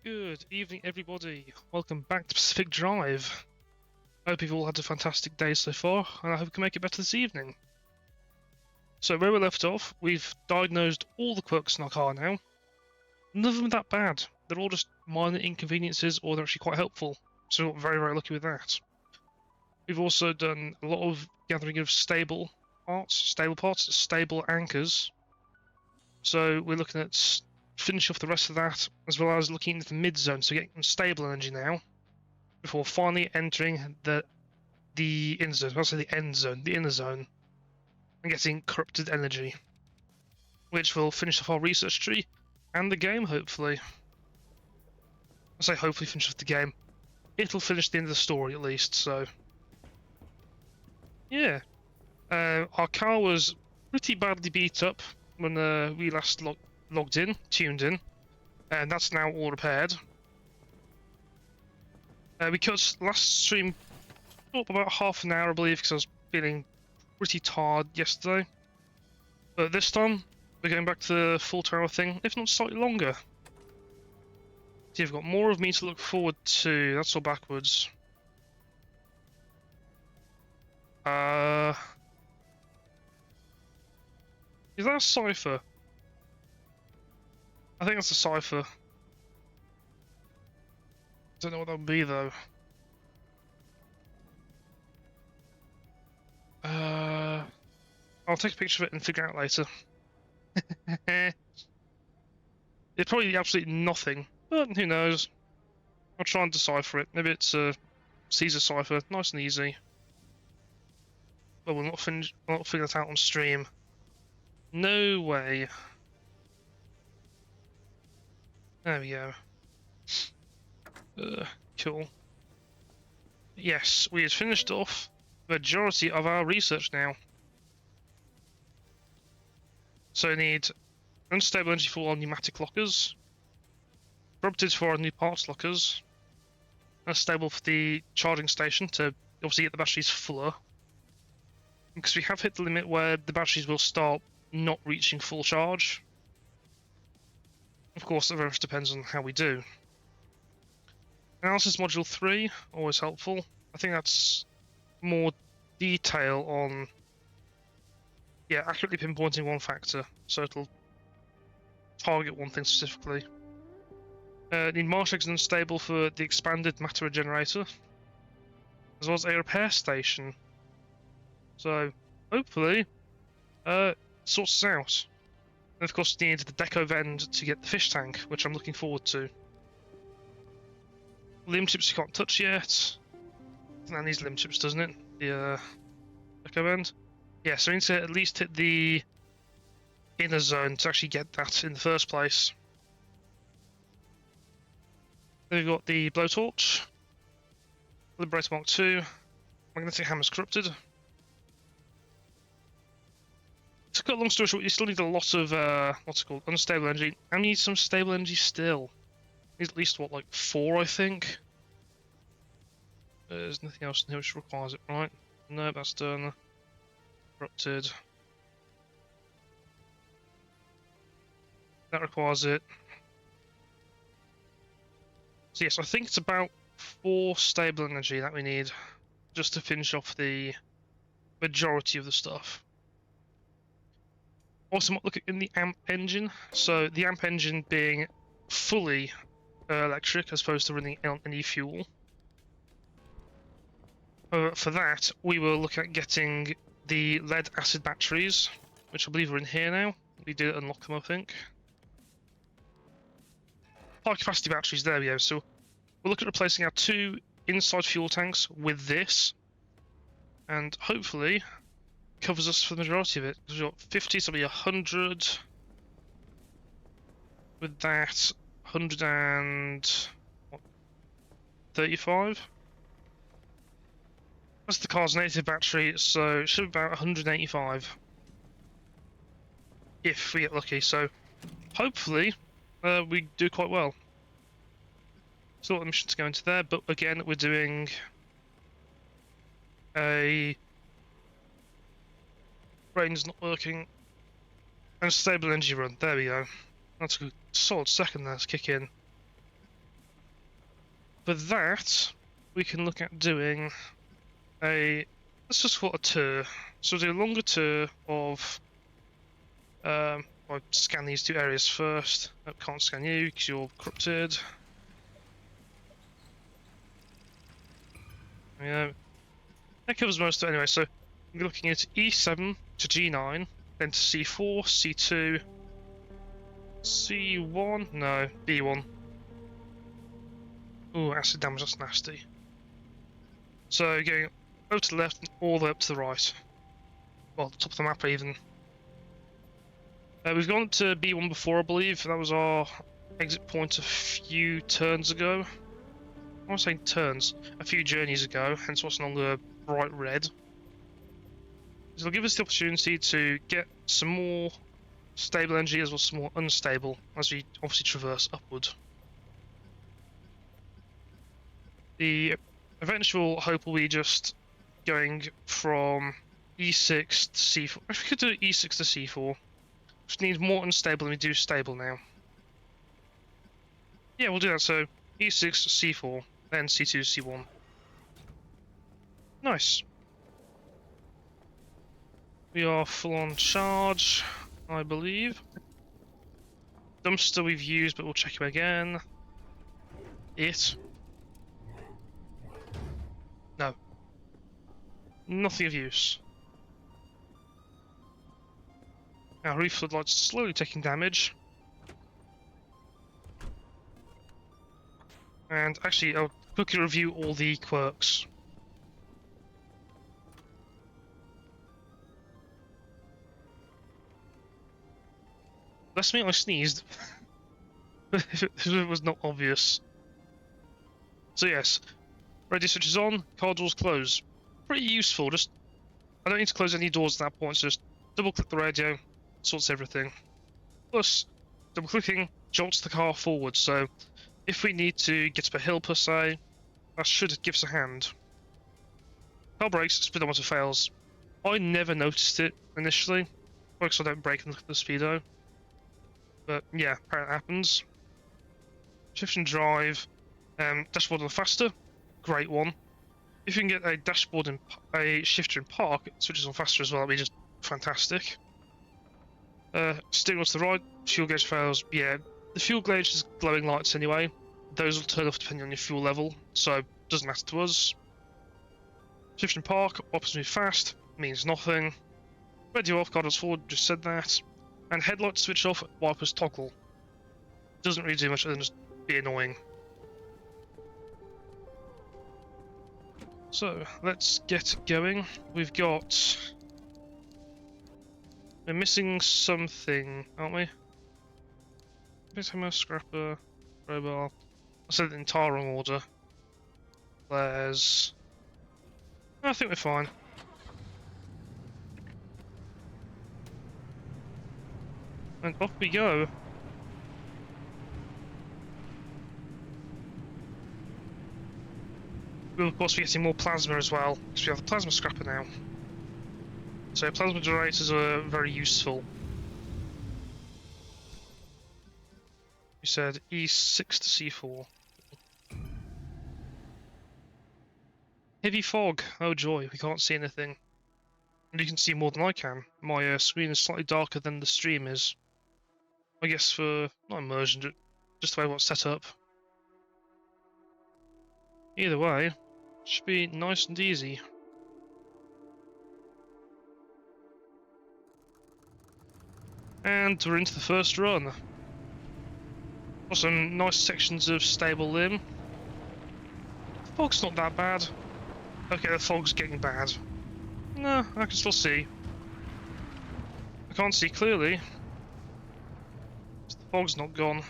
Good evening, everybody. Welcome back to Pacific Drive. I hope you've all had a fantastic day so far, and I hope we can make it better this evening. So, where we left off, we've diagnosed all the quirks in our car now. None of them are that bad. They're all just minor inconveniences, or they're actually quite helpful. So, we got very, very lucky with that. We've also done a lot of gathering of stable anchors. So, we're looking at finish off the rest of that, as well as looking into the mid zone, so getting stable energy now, before finally entering the inner zone. I'll say the end zone, the inner zone, and getting corrupted energy, which will finish off our research tree and the game, hopefully. I say hopefully finish off the game. It'll finish the end of the story at least. So, yeah, our car was pretty badly beat up when we last tuned in, and that's now all repaired. We cut last stream up about half an hour, I believe, because I was feeling pretty tired yesterday. But this time, we're going back to the full 2 hour thing, if not slightly longer. So you've got more of me to look forward to. That's all backwards. Is that a cipher? I think that's a cipher. Don't know what that would be though. I'll take a picture of it and figure it out later. It's probably absolutely nothing, but who knows? I'll try and decipher it. Maybe it's a Caesar cipher, nice and easy. But we'll not figure that out on stream. No way. There we go. Cool. Yes, we had finished off the majority of our research now. So we need unstable energy for our pneumatic lockers, corrupted for our new parts lockers, unstable for the charging station to obviously get the batteries fuller. Because we have hit the limit where the batteries will start not reaching full charge. Of course, that very much depends on how we do. Analysis Module 3, always helpful. I think that's more detail on, accurately pinpointing one factor, so it'll target one thing specifically. Need Marshegs and Unstable for the expanded matter regenerator, as well as a repair station. So, hopefully, sorts us out. And of course, need the deco vent to get the fish tank, which I'm looking forward to. Limb chips you can't touch yet. That needs limb chips, doesn't it? The deco vent. Yeah, so we need to at least hit the inner zone to actually get that in the first place. Then we've got the blowtorch, Liberator Mark II, magnetic hammer's corrupted. To cut a long story short, you still need a lot of unstable energy, and you need some stable energy still. Need at least what, like 4, I think. There's nothing else in here which requires it, right? No, that's done. Corrupted. That requires it. So yes, I think it's about 4 stable energy that we need just to finish off the majority of the stuff. Also, look at in the amp engine. So the amp engine being fully electric as opposed to running on any fuel. For that, we will look at getting the lead acid batteries, which I believe are in here now. We did unlock them, I think. High capacity batteries, there we go. So we'll look at replacing our 2 inside fuel tanks with this, and hopefully covers us for the majority of it. We've got 50, so it'll be 100. With that, 135. That's the car's native battery, so it should be about 185. If we get lucky, so hopefully we do quite well. So the missions go into there, but again, we're doing a brain's not working. And stable energy run. There we go. That's a good solid second there to kick in. for that, we can look at doing a, let's just call it a tour. So we'll do a longer tour of, I'll scan these two areas first. I can't scan you because you're corrupted. Yeah, that covers most of it anyway. So we're looking at E7 to G9, then to C4, C2, C1, no, B1. Ooh, acid damage, that's nasty. So going over to the left and all the way up to the right. Well, the top of the map even. We've gone to B1 before, I believe. That was our exit point a few turns ago. I was saying turns, a few journeys ago, hence what's no longer bright red. So it'll give us the opportunity to get some more stable energy as well as some more unstable as we obviously traverse upward. The eventual hope will be just going from E6 to C4. If we could do E6 to C4, which needs more unstable than we do stable now. Yeah, we'll do that. So E6 to C4, then C2 to C1. Nice. We are full on charge, I believe. Dumpster we've used, but we'll check him again. No. Nothing of use. Our reef floodlight's slowly taking damage. And actually, I'll quickly review all the quirks. Bless me, I sneezed. If it was not obvious. So yes, radio switches on, car doors close. Pretty useful, just... I don't need to close any doors at that point, so just double click the radio, sorts everything. Plus, double clicking jolts the car forward, so if we need to get up a hill per se, that should give us a hand. Car brakes, speedometer fails. I never noticed it initially, because I don't brake and look at the speedo. But yeah, apparently it happens. Shift and drive, dashboard on faster, great one. If you can get a dashboard and a shifter in park, it switches on faster as well, that'd be just fantastic. Steering wheel to the right, fuel gauge fails, yeah, the fuel gauge is glowing lights anyway. Those will turn off depending on your fuel level, so it doesn't matter to us. Shift and park, opposite move fast, means nothing. Radio off, car doors forward, just said that. And headlight switch off, wipers toggle. Doesn't really do much other than just be annoying. So, let's get going. We're missing something, aren't we? Hammer, scrapper, crowbar. I said the entire wrong order. Flares. I think we're fine. And off we go. We'll of course be getting more plasma as well, because we have the plasma scrapper now. So plasma generators are very useful. You said E6 to C4. Heavy fog. Oh joy, we can't see anything. And you can see more than I can. My screen is slightly darker than the stream is. I guess for, not immersion, just the way it's set up. Either way, should be nice and easy. And we're into the first run. Got some nice sections of stable limb. The fog's not that bad. Okay, the fog's getting bad. No, I can still see. I can't see clearly. The fog's not gone.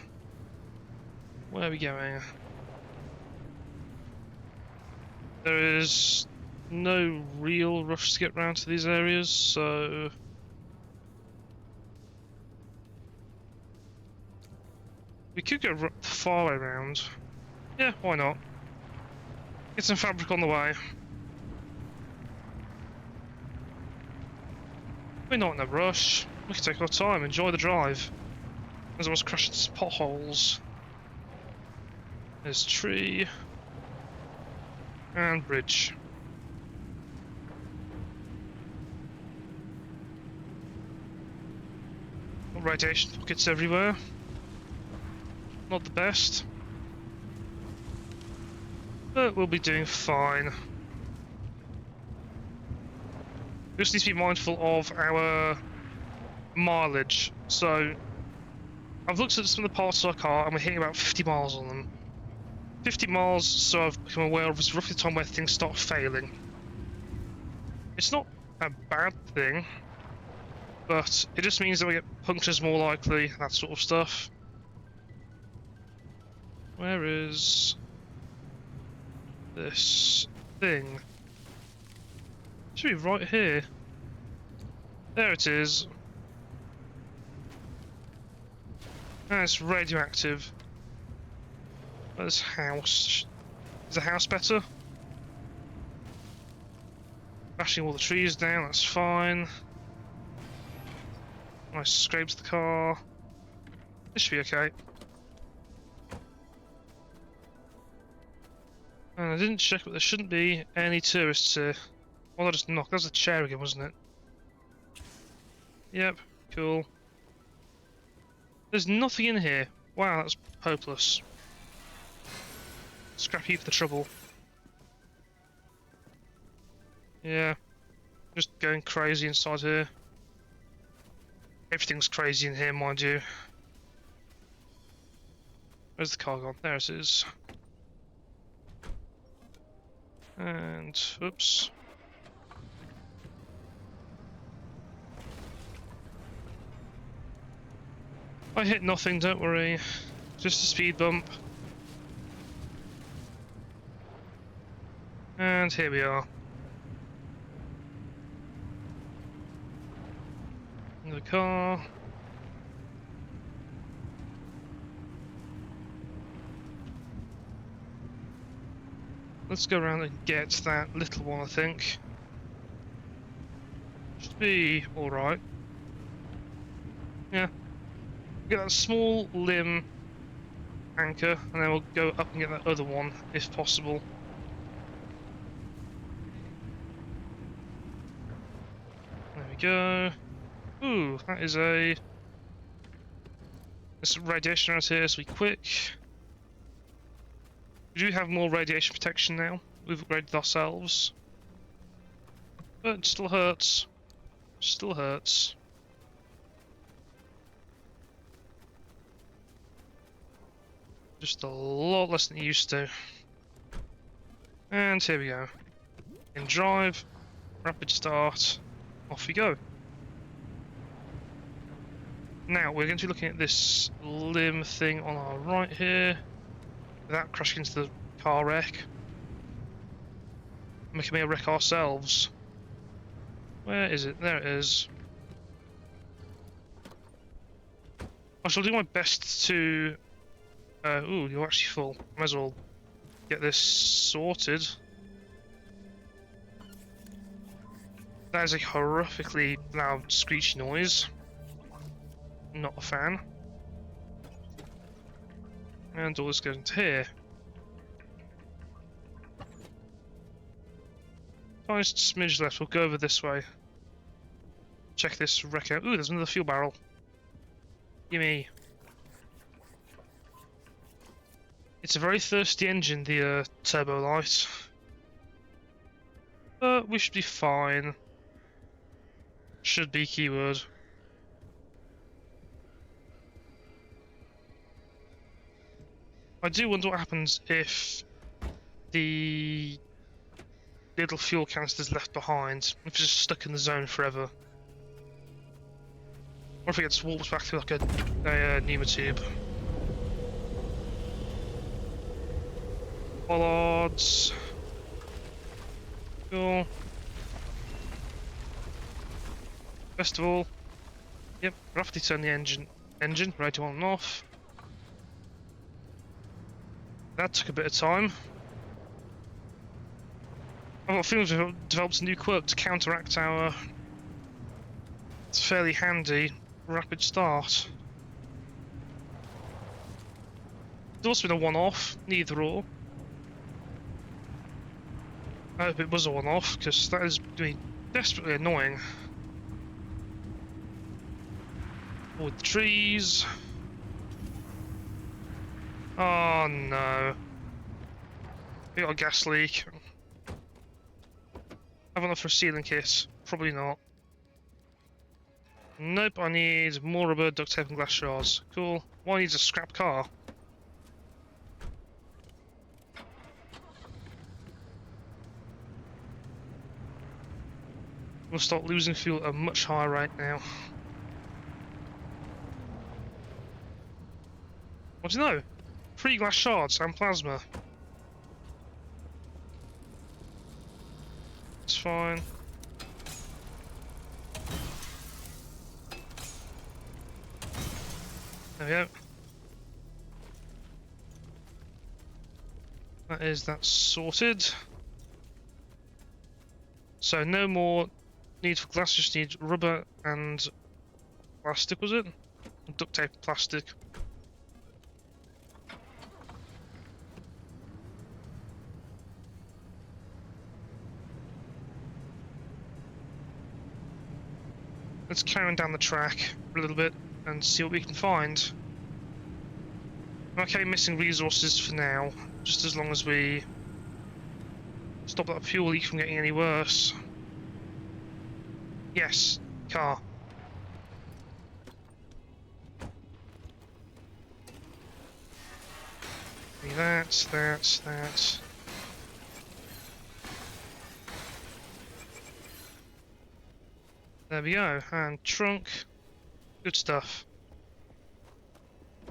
Where are we going? There is no real rush to get round to these areas, so... we could go far way around. Yeah, why not? Get some fabric on the way. We're not in a rush. We can take our time, enjoy the drive. As I was crashing some potholes. There's a tree. And bridge. Radiation pockets everywhere. Not the best. But we'll be doing fine. We just need to be mindful of our mileage. So, I've looked at some of the parts of our car and we're hitting about 50 miles on them. 50 miles, so I've become aware of, is roughly the time where things start failing. It's not a bad thing, but it just means that we get punctures more likely, that sort of stuff. Where is this thing? It should be right here. There it is. And it's radioactive. This house. Is the house better? Bashing all the trees down, that's fine. Nice scrapes the car. This should be okay. And I didn't check, but there shouldn't be any tourists here. Well, I just knocked. That was a chair again, wasn't it? Yep, cool. There's nothing in here. Wow, that's hopeless. Scrap heap for the trouble. Yeah, just going crazy inside here. Everything's crazy in here, mind you. Where's the car gone? There it is. And, oops. I hit nothing, don't worry. Just a speed bump. And here we are. In the car. Let's go around and get that little one, I think. Should be alright. Yeah. Get that small limb anchor, and then we'll go up and get that other one, if possible. There we go. Ooh, that is a... There's some radiation around here, so be quick. We do have more radiation protection now. We've upgraded ourselves. But it still hurts. Still hurts. Just a lot less than it used to. And here we go. In drive, rapid start, off we go. Now we're going to be looking at this limb thing on our right here, without crashing into the car wreck. Making me a wreck ourselves. Where is it? There it is. I shall do my best to... ooh, you're actually full. Might as well get this sorted. That is a horrifically loud screechy noise. Not a fan. And all this goes into here. Nice smidge left, we'll go over this way. Check this wreck out. Ooh, there's another fuel barrel. Gimme. It's a very thirsty engine, the turbo light. But we should be fine. Should be keyword. I do wonder what happens if the little fuel canister is left behind, if it's just stuck in the zone forever. Or if it gets warped back through like a pneumotube. Bollards. Cool. Best of all, yep, roughly turn the engine radio on and off. That took a bit of time. I've got a feeling we've developed a new quirk to counteract our fairly handy rapid start. It's also been a one-off, neither or. I hope it was a one-off, because that is going to be desperately annoying. With the trees. Oh no. We got a gas leak. Have enough for a sealing kit? Probably not. Nope, I need more rubber, duct tape and glass shards. Cool. Why needs a scrap car? We'll start losing fuel at a much higher rate now. What do you know? 3 glass shards and plasma. It's fine. There we go. That sorted. So no more need for glass, just need rubber and plastic, was it? Duct tape, plastic. Let's carry on down the track a little bit and see what we can find. Okay, missing resources for now, just as long as we stop that fuel leak from getting any worse. Yes, car. That. There we go, and trunk. Good stuff.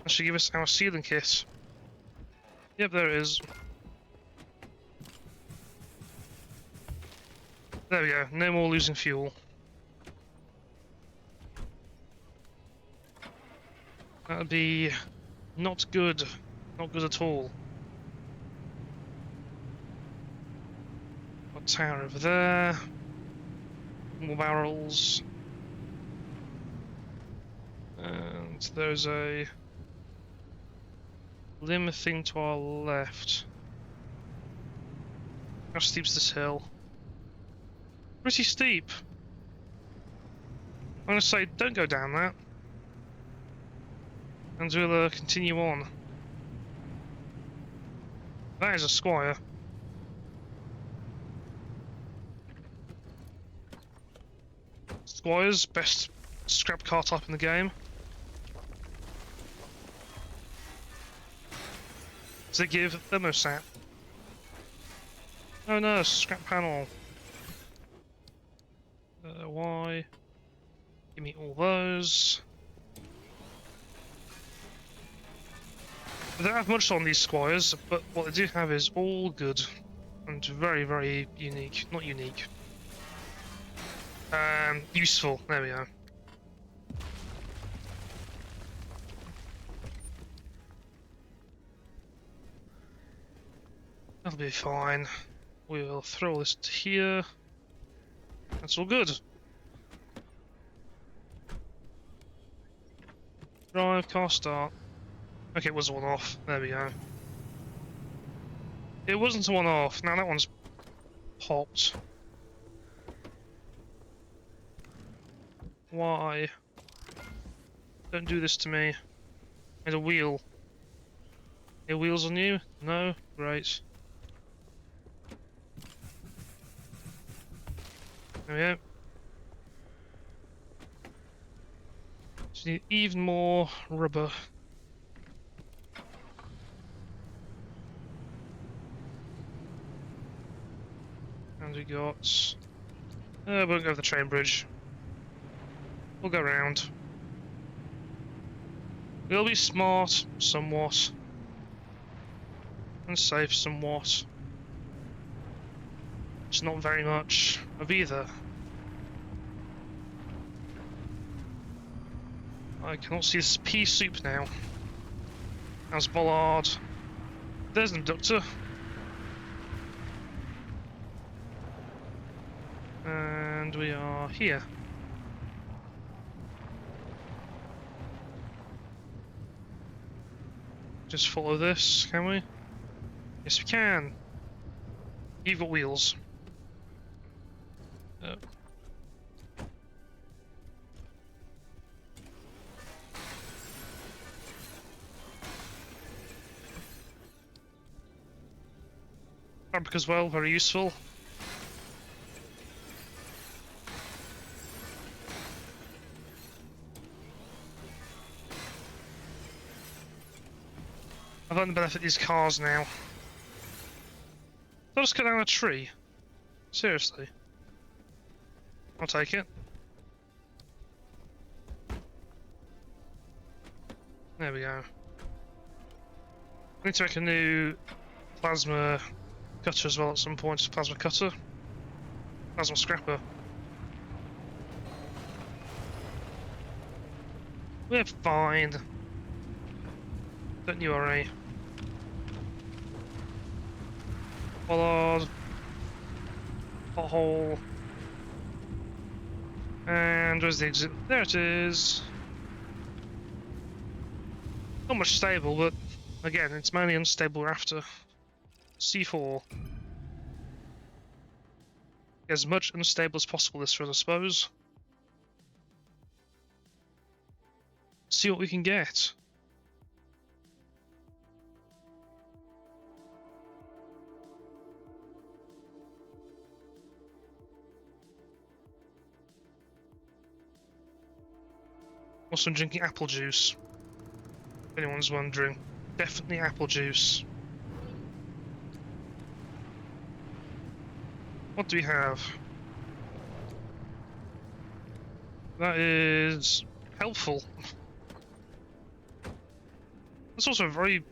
That should give us our sealing kit. Yep, there it is. There we go, no more losing fuel. That would be not good. Not good at all. Got a tower over there. More barrels. And there's a limb thing to our left. How steep's this hill? Pretty steep. I'm gonna say don't go down that. And we'll continue on. That is a squire. Squires, best scrap car type in the game. Does it give thermostat? Oh no, scrap panel. Why? Give me all those. They don't have much on these squires, but what they do have is all good and very, very unique. Not unique. Useful. There we go. That'll be fine. We'll throw this to here. That's all good. Drive, car start. Okay, it was a one-off. There we go. It wasn't a one-off. Now that one's popped. Why? Don't do this to me. There's a wheel. Any wheels on you? No? Great. There we go. Just need even more rubber. And we got... we won't go over the train bridge. We'll go round. We'll be smart, somewhat. And safe, somewhat. It's not very much of either. I cannot see this pea soup now. How's Bollard? There's an abductor. And we are here. Just follow this, can we? Yes, we can. You've got wheels. Oh. Fabric as well, very useful. I've learned the benefit of these cars now. I'll just cut down a tree. Seriously. I'll take it. There we go. I need to make a new plasma cutter as well at some point. Plasma cutter. Plasma scrapper. We're fine. Don't you worry. Bollard. Pothole. And where's the exit? There it is. Not much stable, but again, it's mainly unstable after. C4. As much unstable as possible this run, I suppose. See what we can get. Also, I'm drinking apple juice. If anyone's wondering. Definitely apple juice. What do we have? That is helpful. That's also a very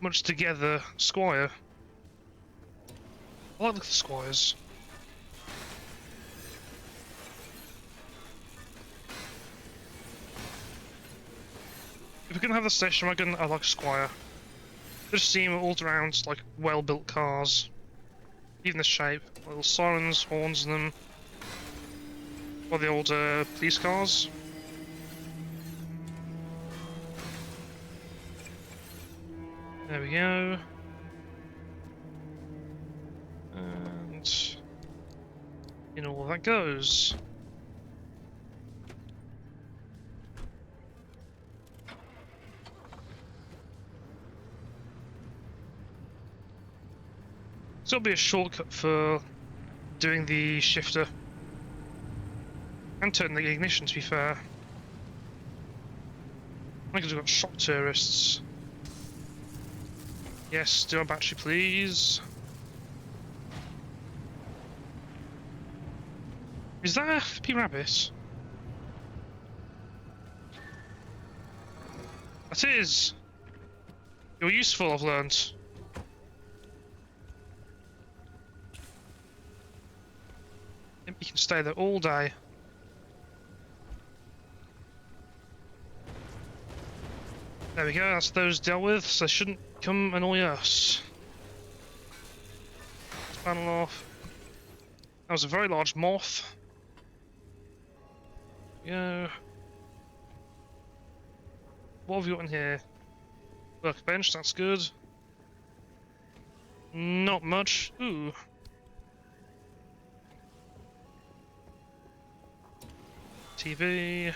much together squire. I like the squires. If we're gonna have the station wagon, I like Squire. They just seem all around like well-built cars. Even the shape, little sirens, horns in them. Or the old police cars. There we go. And in all that goes. So it'll be a shortcut for doing the shifter and turning the ignition, to be fair. Because we've got shock tourists. Yes, do a battery, please. Is that a flippy rabbit? That is. You're useful, I've learnt. You can stay there all day. There we go, that's those dealt with, so they shouldn't come annoy us. Let's panel off. That was a very large moth. Yeah. What have we got in here? Workbench, that's good. Not much. Ooh. TV.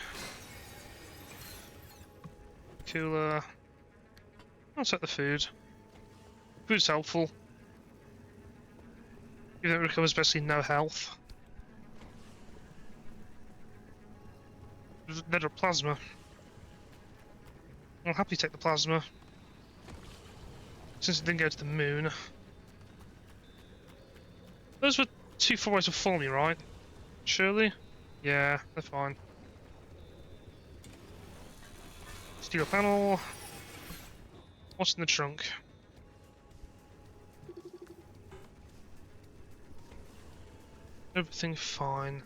Cooler. I'll set the food. Food's helpful. Even though it recovers basically no health. Better plasma. I'll happily take the plasma. Since it didn't go to the moon. Those were 2 4-ways to follow me, right? Surely? Yeah, they're fine. Steel panel. What's in the trunk? Everything fine.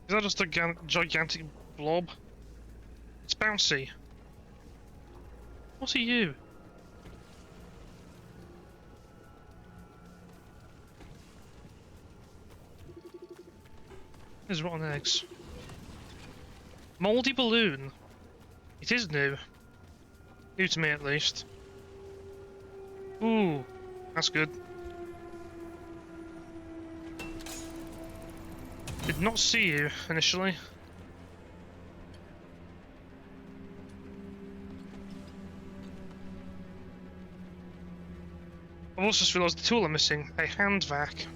Is that just a gigantic blob? It's bouncy. What are you? There's rotten eggs. Mouldy balloon. It is new. New to me, at least. Ooh, that's good. Did not see you initially. I've also just realised the tool I'm missing, a hand vac.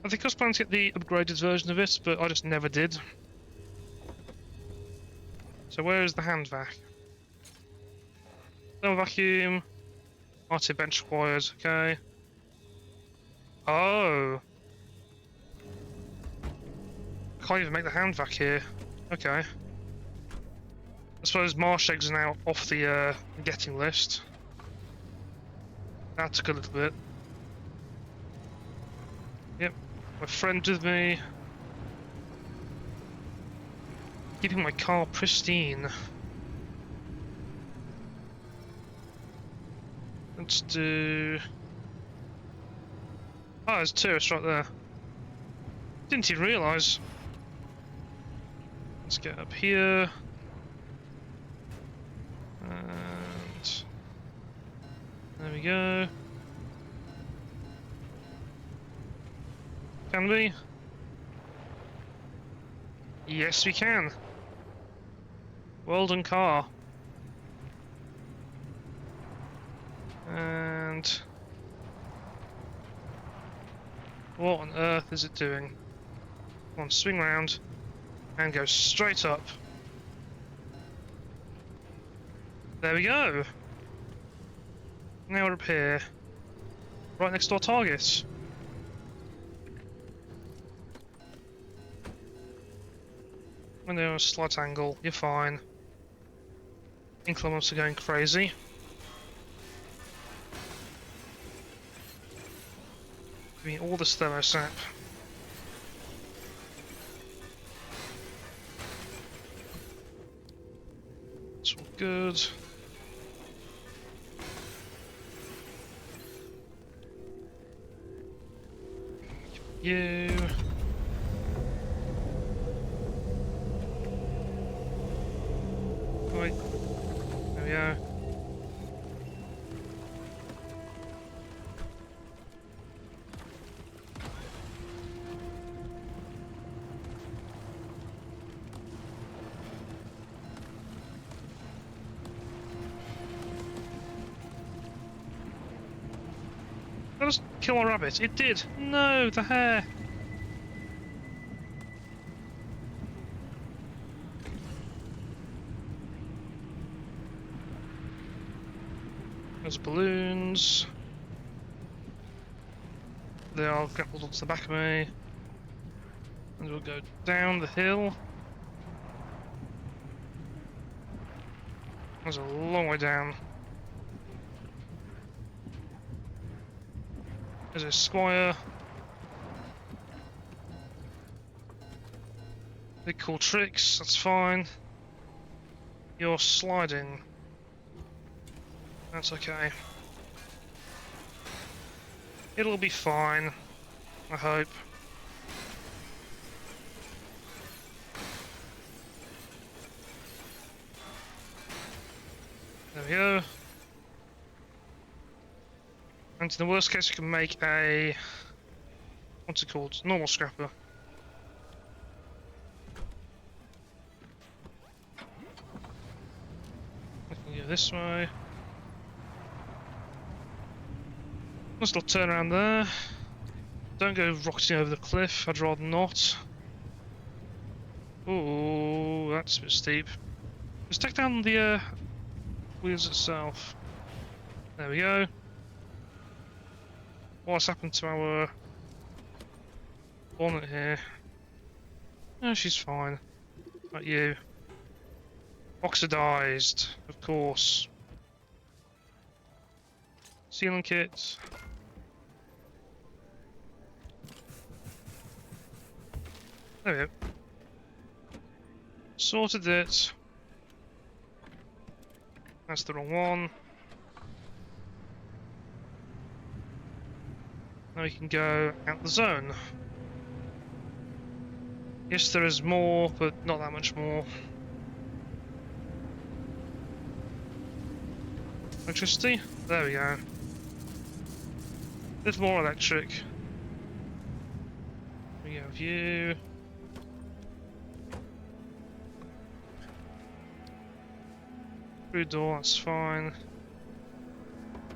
I think I was planning to get the upgraded version of it, but I just never did. So where is the hand vac? No vacuum. RT bench required, okay. Oh. Can't even make the hand vac here. Okay. I suppose marsh eggs are now off the getting list. That took a little bit. Yep, my friend with me. Keeping my car pristine. Let's do... Oh, there's tourists right there. Didn't even realise. Let's get up here. And... there we go. Can we? Yes, we can. Well done, car. And... what on earth is it doing? Come on, swing round and go straight up. There we go. Now we're up here, right next to our target. When they're on a slight angle, you're fine. Inclements are going crazy. Give me all this thermosap. It's all good. You. Right. There we are. That doesn't kill a rabbit. It did. No, the hare. There's balloons. They are grappled onto the back of me. And we'll go down the hill. There's a long way down. There's a squire. Big cool tricks, that's fine. You're sliding. That's okay. It'll be fine, I hope. There we go. And in the worst case, we can make a... what's it called? Normal scrapper. We can go this way. Nice little turn around there. Don't go rocketing over the cliff, I'd rather not. Ooh, that's a bit steep. Let's take down the wheels itself. There we go. What's happened to our bonnet here? No, she's fine. Not you. Oxidized, of course. Sealing kit. There we go. Sorted it. That's the wrong one. Now we can go out the zone. Yes, there is more, but not that much more. Electricity? There we go. A little more electric. You have you. Through door, that's fine.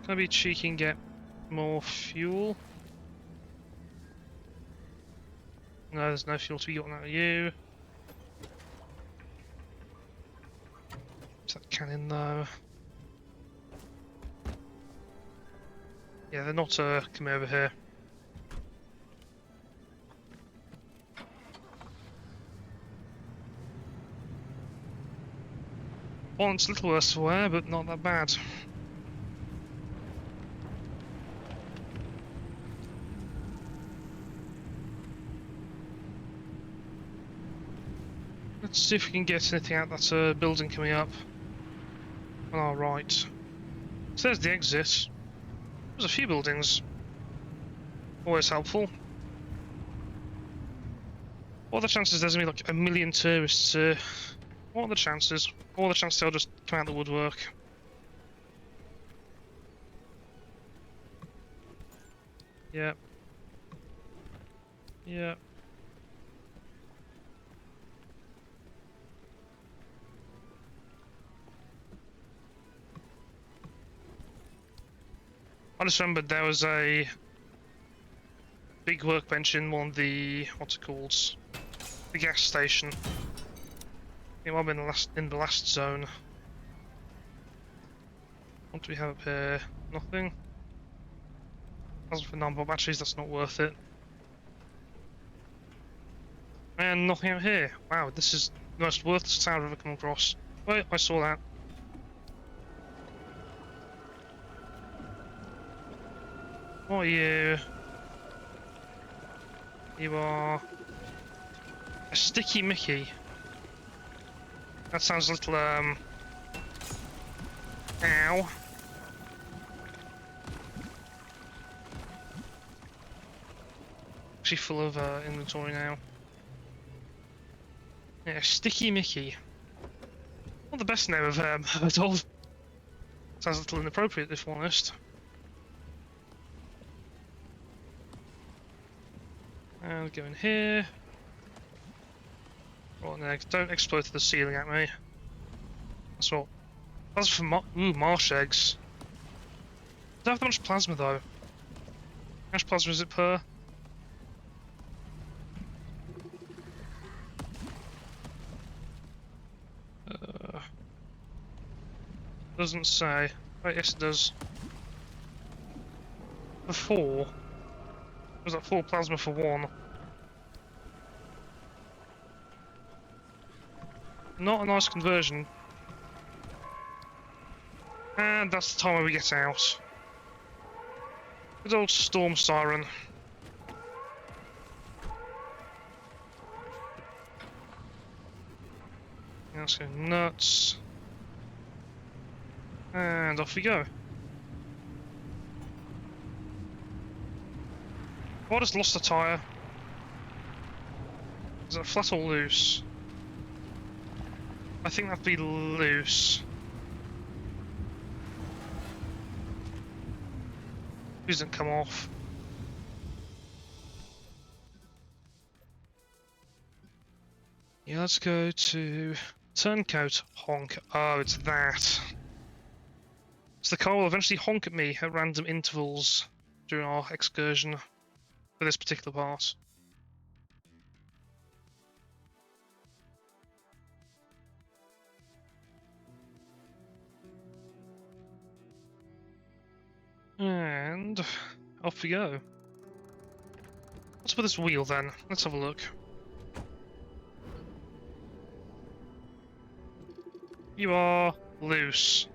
Can I be cheeky and get more fuel? No, there's no fuel to be gotten out of you. Is that cannon though? Yeah, they're not coming over here. Well, it's a little worse for wear, but not that bad. Let's see if we can get anything out that building coming up. On our right. So there's the exit. There's a few buildings. Always helpful. What are the chances there's gonna be like a million tourists here? What are the chances? What are the chances they'll just come out of the woodwork? Yep. Yep. I just remembered there was a big workbench in one of the, what's it called? The gas station. It might have been in the last zone. What do we have up here? Nothing. As for non-bomb batteries, that's not worth it. And nothing out here. Wow, this is the most worthless town I've ever come across. Wait, I saw that. What are you? You are a sticky Mickey. That sounds a little ow. Actually full of inventory now. Yeah, sticky Mickey. Not the best name I've heard of. Sounds a little inappropriate if I'm honest. And go in here. Right next, don't explode to the ceiling at me. That's what. That's for marsh eggs. Don't have that much plasma though. How much plasma is it per? Doesn't say. Oh, yes it does. For 4. Was that 4 plasma for 1? Not a nice conversion. And that's the time where we get out. Good old storm siren. Let's go nuts. And off we go. Oh, I just lost a tyre. Is that flat or loose? I think that'd be loose. Please don't come off. Yeah, let's go to Turncoat Honk. Oh, it's that. So the car will eventually honk at me at random intervals during our excursion for this particular part. And off we go. What's with this wheel then? Let's have a look. You are loose.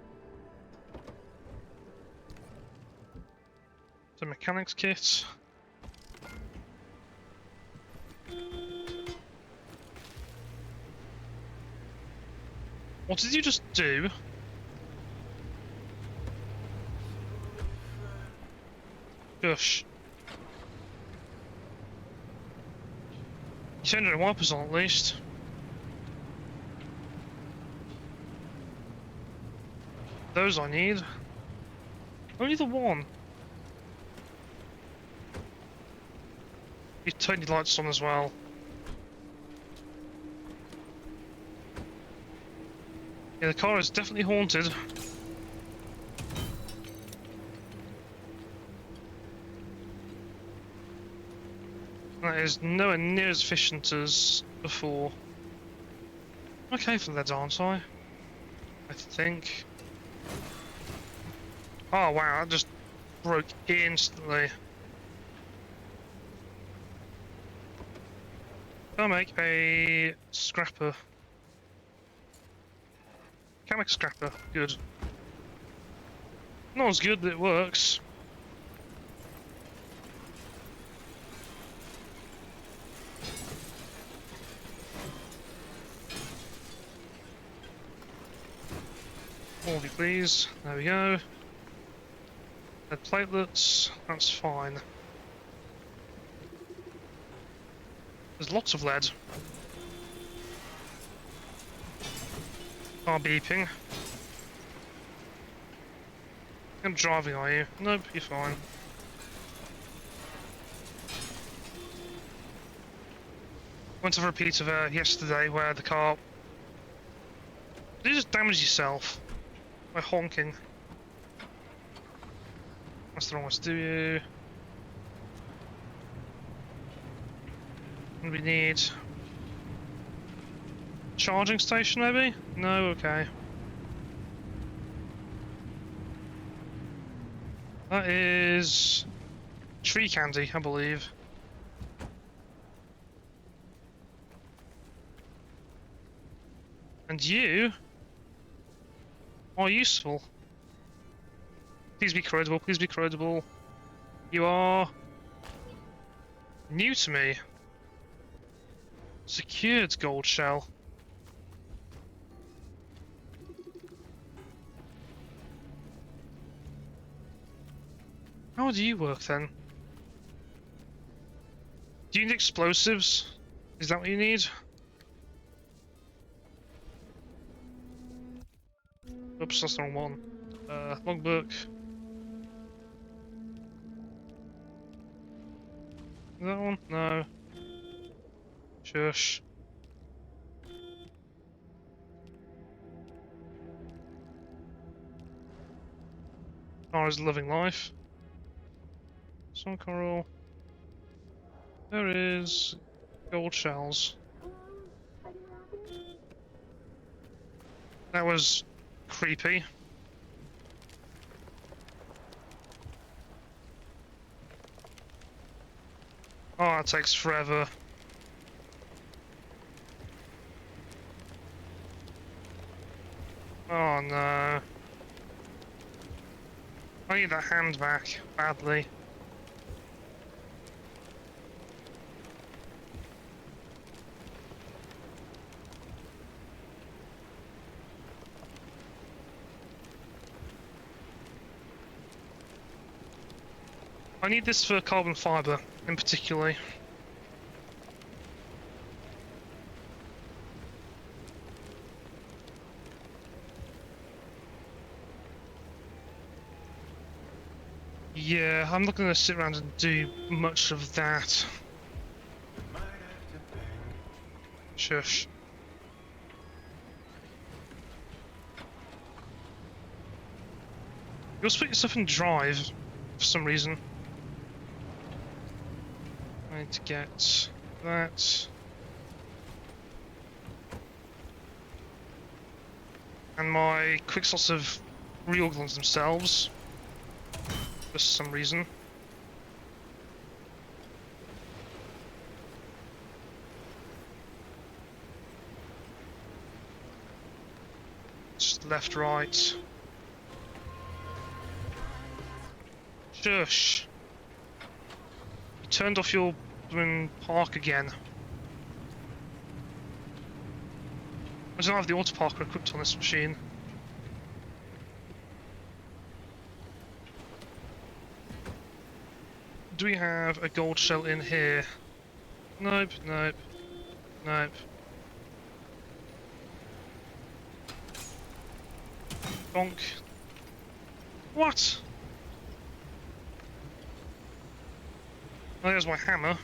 The mechanics kit. What did you just do? Gosh. You turned your wipers on at least. Those I need. Only the one. You turn your lights on as well. Yeah, the car is definitely haunted. That is nowhere near as efficient as before. Okay for that, aren't I? I think. Oh wow, that just broke instantly. I'll make a scrapper. Can make a scrapper. Good. Not as good, but it works. More of you, please. There we go. Lead platelets. That's fine. There's lots of lead. Car beeping. I'm driving, are you? Nope, you're fine. Went to a repeat of yesterday where the car... You just damage yourself by honking. That's the wrong way to do you. And we need... Charging station, maybe? No, okay. That is... tree candy, I believe. And you... are useful. Please be credible, please be credible. You are... new to me. Secured gold shell. How do you work then? Do you need explosives? Is that what you need? Oops, that's the wrong one. Logbook. That one? No. Shush. Car is living life. Some coral. There is gold shells. That was creepy. Oh, that takes forever. Oh no. I need that hand back, badly. I need this for carbon fibre, in particular. Yeah, I'm not going to sit around and do much of that. Shush. You'll put yourself in drive, for some reason. I need to get that. And my quick slots have reorganized themselves. For some reason. Just left, right. Shush. You turned off your park again. I don't have the auto parker equipped on this machine. Do we have a gold shell in here? Nope, nope, nope. Bonk. What? Oh, there's my hammer.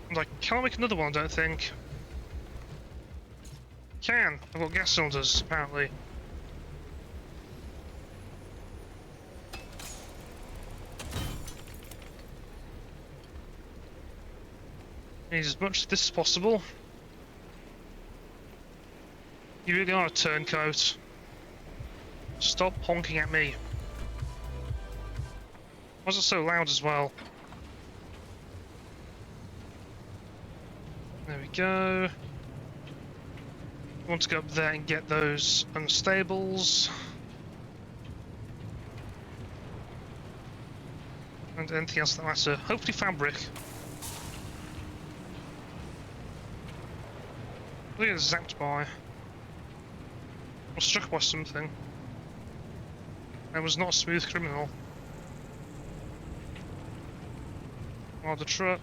And I can't make another one, I don't think. Can. I've got gas cylinders, apparently. Need as much of this as possible. You really are a turncoat. Stop honking at me. Why is it so loud as well? There we go. I want to go up there and get those unstables. And anything else that matter. Hopefully fabric. Look at zapped by. I was struck by something. I was not a smooth criminal. Oh, the truck.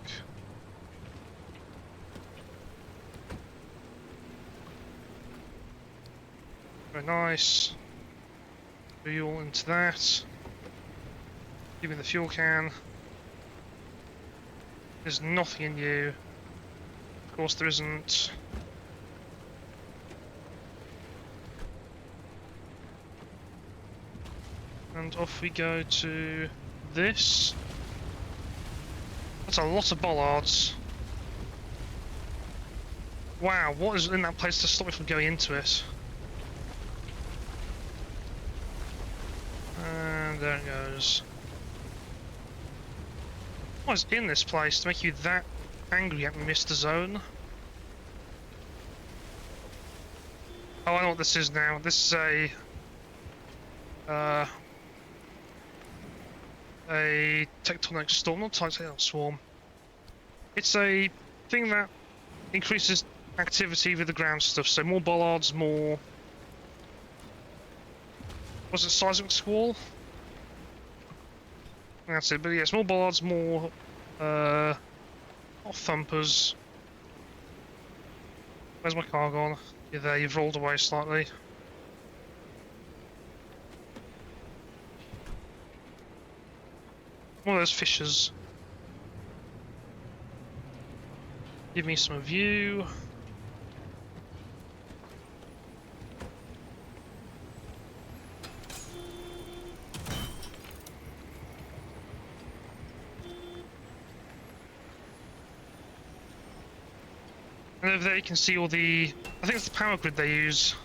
Very nice. Fuel into that. Give me the fuel can. There's nothing in you. Of course there isn't. And off we go to this. That's a lot of bollards. Wow, what is in that place to stop me from going into it? And there it goes. What is in this place to make you that angry at me, Mr. Zone? Oh, I know what this is now. This is a tectonic storm, not tectonic swarm. It's a thing that increases activity with the ground stuff, so more bollards, more... Was it seismic squall? That's it, but yes, more bollards, more not thumpers. Where's my car gone? You're there, you've rolled away slightly. One of those fissures. Give me some of you. And over there you can see all the... I think it's the power grid they use.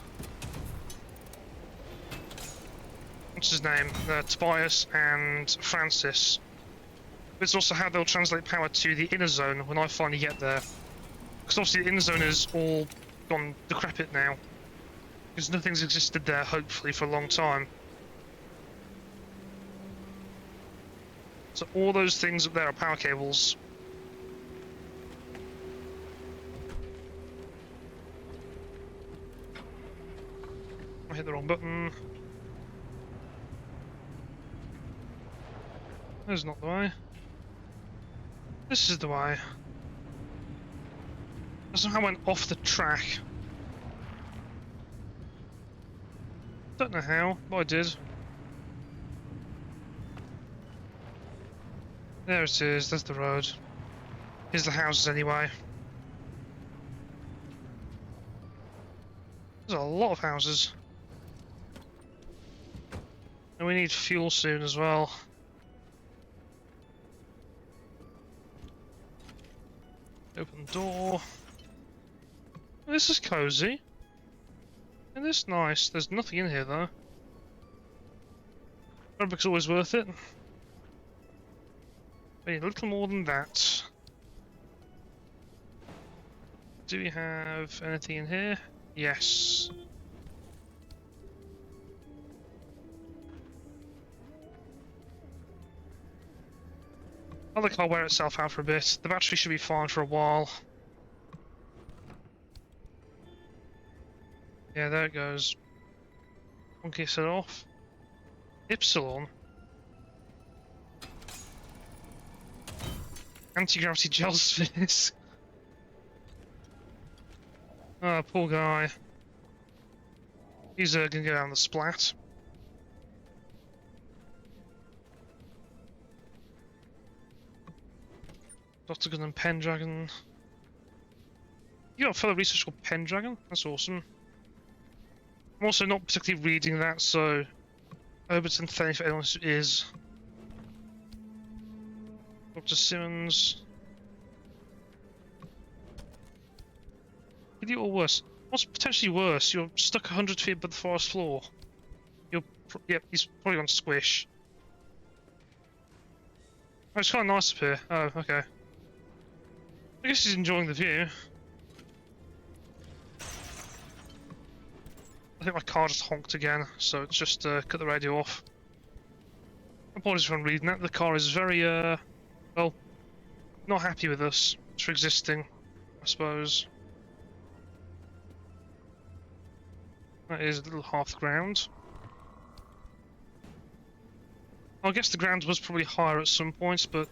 What's his name? Tobias and Francis. It's also how they'll translate power to the inner zone when I finally get there. Because obviously the inner zone is all gone decrepit now. Because nothing's existed there, hopefully, for a long time. So all those things up there are power cables. I hit the wrong button. That's not the way. This is the way. I somehow went off the track. Don't know how, but I did. There it is, there's the road. Here's the houses anyway. There's a lot of houses. And we need fuel soon as well. Open the door. This is cozy. And this is nice. There's nothing in here though. Fabric's always worth it. We need a little more than that. Do we have anything in here? Yes. I'll let the car wear itself out for a bit. The battery should be fine for a while. Yeah, there it goes. Monkey set off. Ypsilon. Anti-gravity gel spheres. Oh, poor guy. He's gonna go down the splat. Dr. Gun and Pendragon. You got a fellow researcher called Pendragon? That's awesome. I'm also not particularly reading that, so I hope it's entertaining for anyone who is. Dr. Simmons. Either or worse. What's potentially worse? You're stuck 100 feet above the forest floor. Yep, he's probably on squish. Oh, it's kind of nice up here. Oh, okay. I guess he's enjoying the view. I think my car just honked again, so it's just cut the radio off. Apologies for reading that. The car is very, well, not happy with us for existing, I suppose. That is a little half the ground. I guess the ground was probably higher at some points, but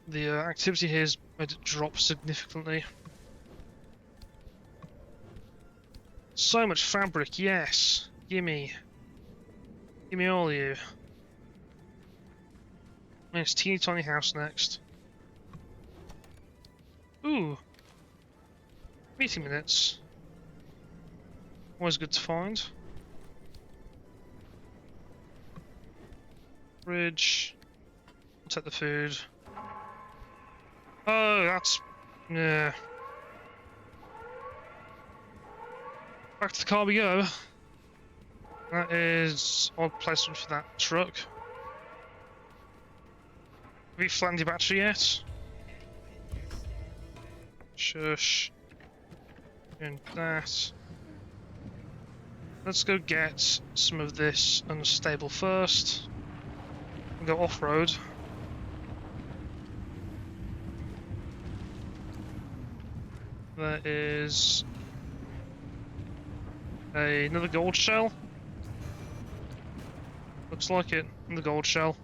the activity here has made it drop significantly. So much fabric, yes. Gimme. Gimme all of you. And it's teeny tiny house next. Ooh. Meeting minutes. Always good to find. Fridge. I'll take the food. Oh, that's... yeah. Back to the car we go. That is odd placement for that truck. Have you flattened your battery yet? Shush. Doing that. Let's go get some of this unstable first. And go off-road. There is another gold shell. Looks like it. Another gold shell.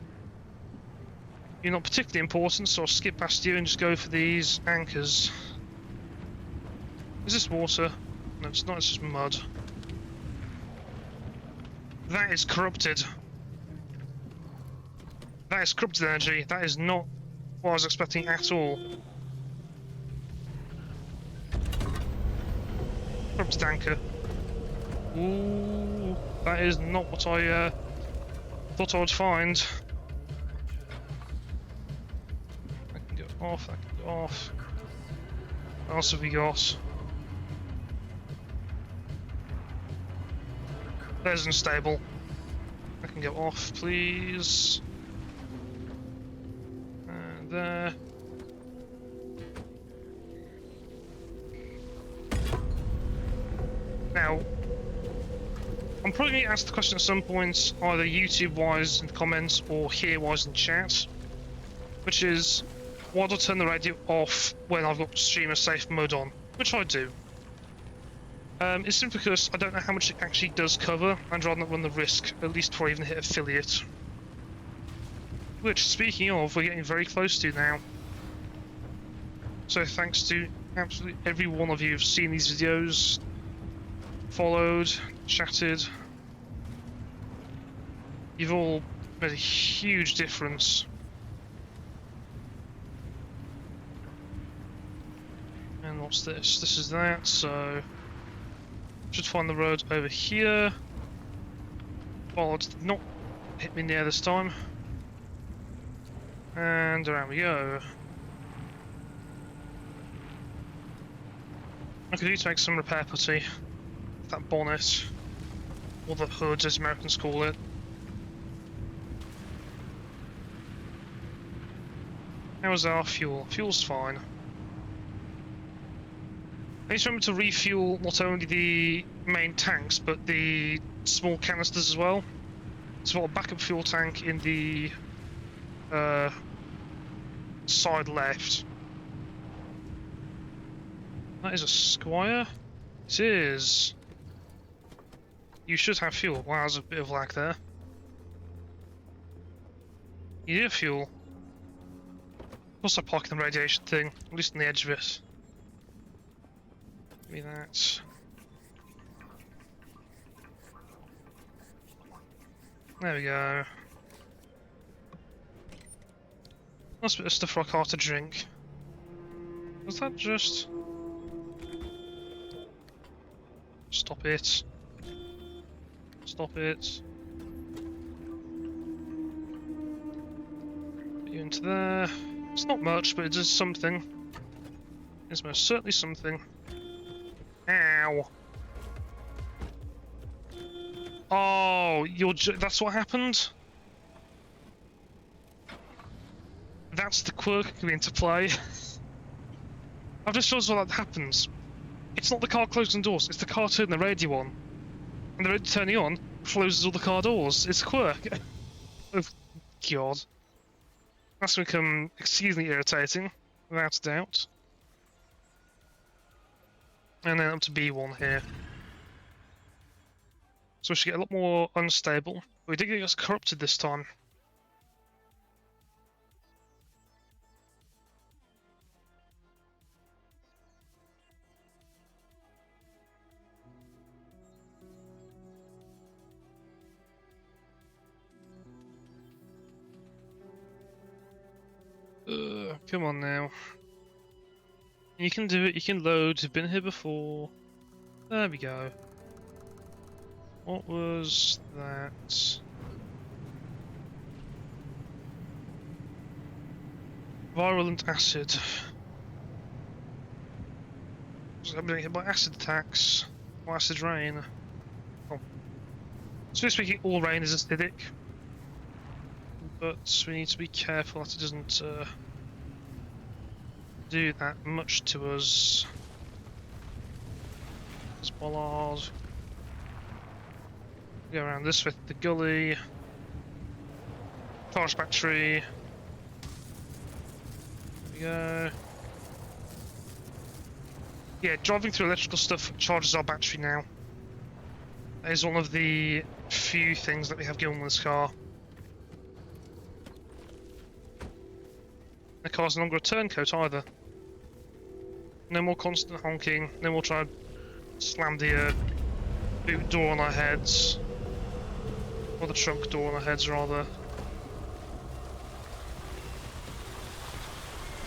You're not particularly important, so I'll skip past you and just go for these anchors. Is this water? No, it's not, it's just mud. That is corrupted. That is corrupted energy. That is not what I was expecting at all. Corrupted anchor. Ooh, that is not what I thought I would find. That can go off, that can go off. What else have we got? There's unstable. That can go off, please. And there. Now, I'm probably going to ask the question at some point, either YouTube-wise in the comments or here-wise in chat, which is, why do I turn the radio off when I've got streamer safe mode on? Which I do. It's simply because I don't know how much it actually does cover, and I'd rather not run the risk, at least before I even hit affiliate. Which, speaking of, we're getting very close to now. So thanks to absolutely every one of you who've seen these videos, followed, chatted. You've all made a huge difference. And what's this? This is that, so... should find the road over here. Bollards did not hit me near this time. And around we go. I could need to make some repair putty. That bonnet. Or the hood, as Americans call it. How is our fuel? Fuel's fine. I need to remember to refuel not only the main tanks, but the small canisters as well. So I've got a backup fuel tank in the side left. That is a Squire? It is. You should have fuel. Wow, there's a bit of lag there. You need fuel. Of course I'm parking the radiation thing, at least on the edge of it. Give me that. There we go. Nice bit of stuff for our car to drink. Was that just... Stop it. Stop it. Put you into there. It's not much, but it does something. It's most certainly something. Ow. Oh, that's what happened? That's the quirk coming into play. I've just realised what that happens. It's not the car closing doors, it's the car turning the radio on. And the radio turning on closes all the car doors. It's a quirk. Oh, God. That's become exceedingly irritating, without a doubt. And then up to B1 here. So we should get a lot more unstable. But we did get us corrupted this time. Come on now. You can do it, you can load, you've been here before. There we go. What was that? Virulent acid. So I'm being hit by acid attacks. Or acid rain. Oh. So speaking, all rain is acidic. But we need to be careful that it doesn't do that much to us. There's bollard. Go around this with the gully. Charge battery. There we go. Yeah, driving through electrical stuff charges our battery now. That is one of the few things that we have going on this car. The car's no longer a turncoat either. No more constant honking, no more trying to slam the boot door on our heads. Or the trunk door on our heads, rather.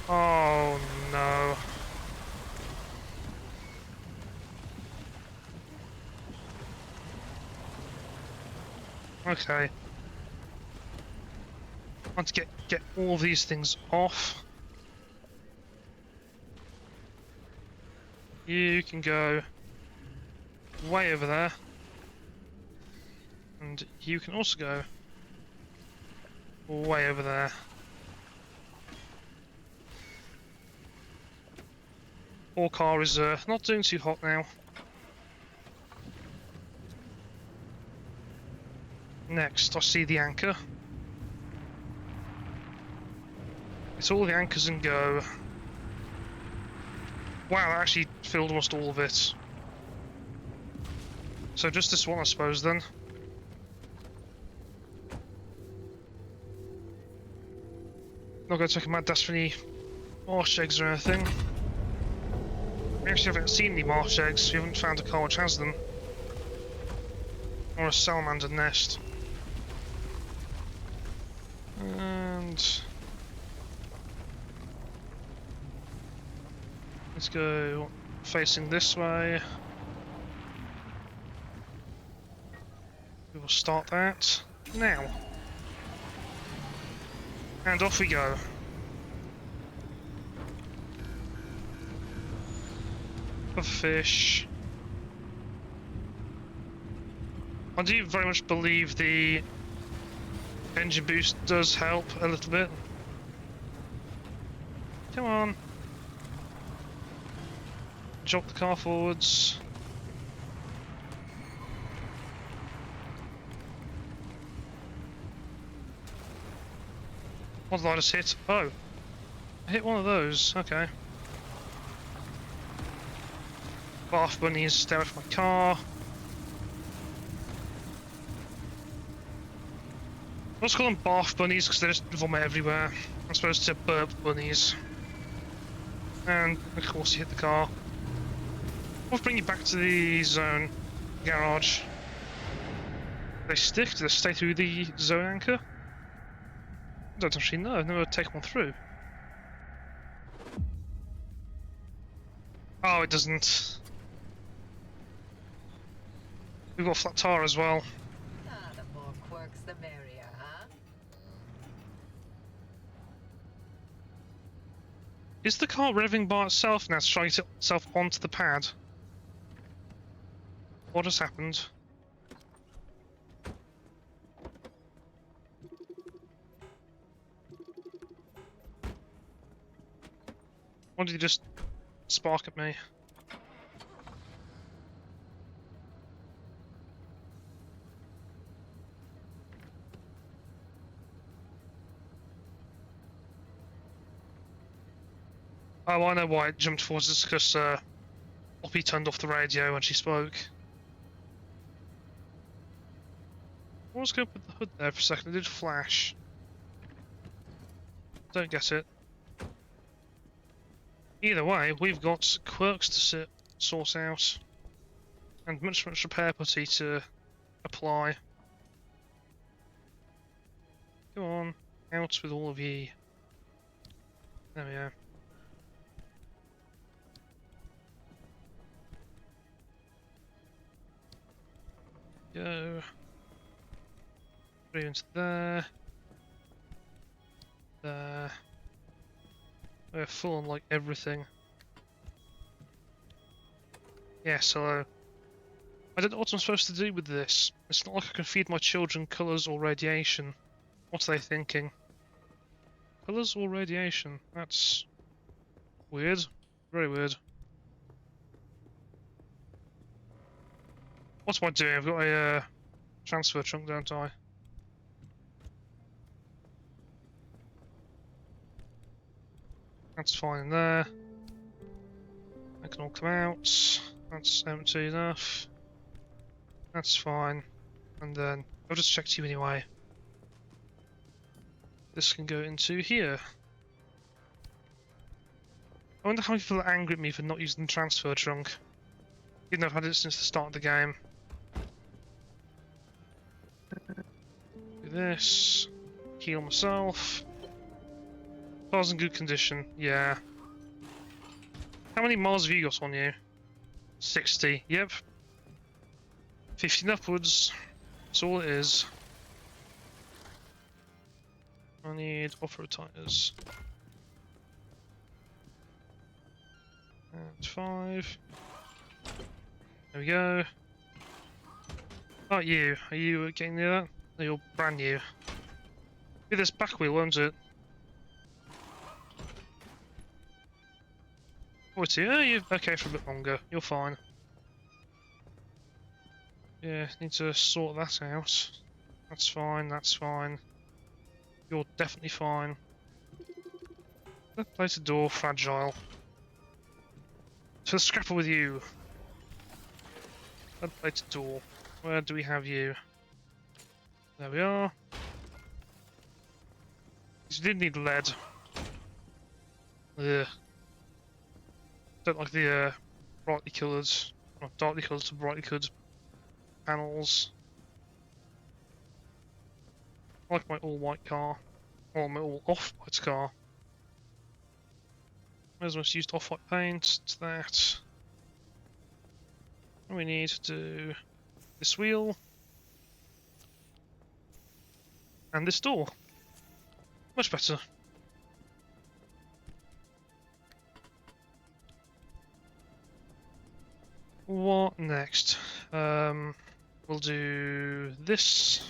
Oh no. Okay. I want to get all of these things off. You can go way over there. And you can also go way over there. Our car is not doing too hot now. Next, I see the anchor. It's all the anchors and go. Wow, that actually filled almost all of it. So just this one, I suppose, then. Not going to take a mad dash for any marsh eggs or anything. We actually haven't seen any marsh eggs. We haven't found a car which has them. Or a salamander nest. And let's go facing this way. We will start that now. And off we go. A fish. I do very much believe the engine boost does help a little bit. Come on. Jog the car forwards. What did I just hit? Oh. I hit one of those. Okay. Bath bunnies, stay away from my car. Let's call them bath bunnies because they just vomit everywhere. I'm supposed to burp bunnies. And of course you hit the car. We'll bring you back to the zone garage. Do they stick? Do they stay through the zone anchor? I don't actually know. I've never taken one through. Oh, it doesn't. We've got flat tire as well. Ah, the more quirks the merrier, huh? Is the car revving by itself now to try and get itself onto the pad? What has happened? Why did you just spark at me? Oh, I know why it jumped towards us, because Poppy turned off the radio when she spoke. What was going up with the hood there for a second? It did flash. Don't get it. Either way, we've got quirks to sort out, and much repair putty to apply. Come on, out with all of ye. There we are. Go. Through into there. There. We're full on like everything. Yes, hello. I don't know what I'm supposed to do with this. It's not like I can feed my children colours or radiation. What are they thinking? Colours or radiation? That's weird. Very weird. What am I doing? I've got a transfer trunk, don't I? That's fine in there. That can all come out. That's empty enough. That's fine. And then I'll just check you anyway. This can go into here. I wonder how many people are angry at me for not using the transfer trunk. Even though I've had it since the start of the game. Do this. Heal myself. Car's in good condition, yeah. How many miles have you got on you? 60, yep. 15 upwards. That's all it is. I need off-road tyres. And 5. There we go. Oh, you. Are you getting near that? No, you're brand new. Be this back wheel, won't it? What's here? Oh, you're okay for a bit longer. You're fine. Yeah, need to sort that out. That's fine, that's fine. You're definitely fine. That plated door, fragile. So scrapper with you. That plated door. Where do we have you? There we are. You did need lead. Ugh. Don't like the brightly coloured, not darkly coloured to brightly coloured panels. I like my all-white car, or my all-off-white car. May as well used off-white paint. It's that. And we need to do this wheel and this door. Much better. What next? We'll do this.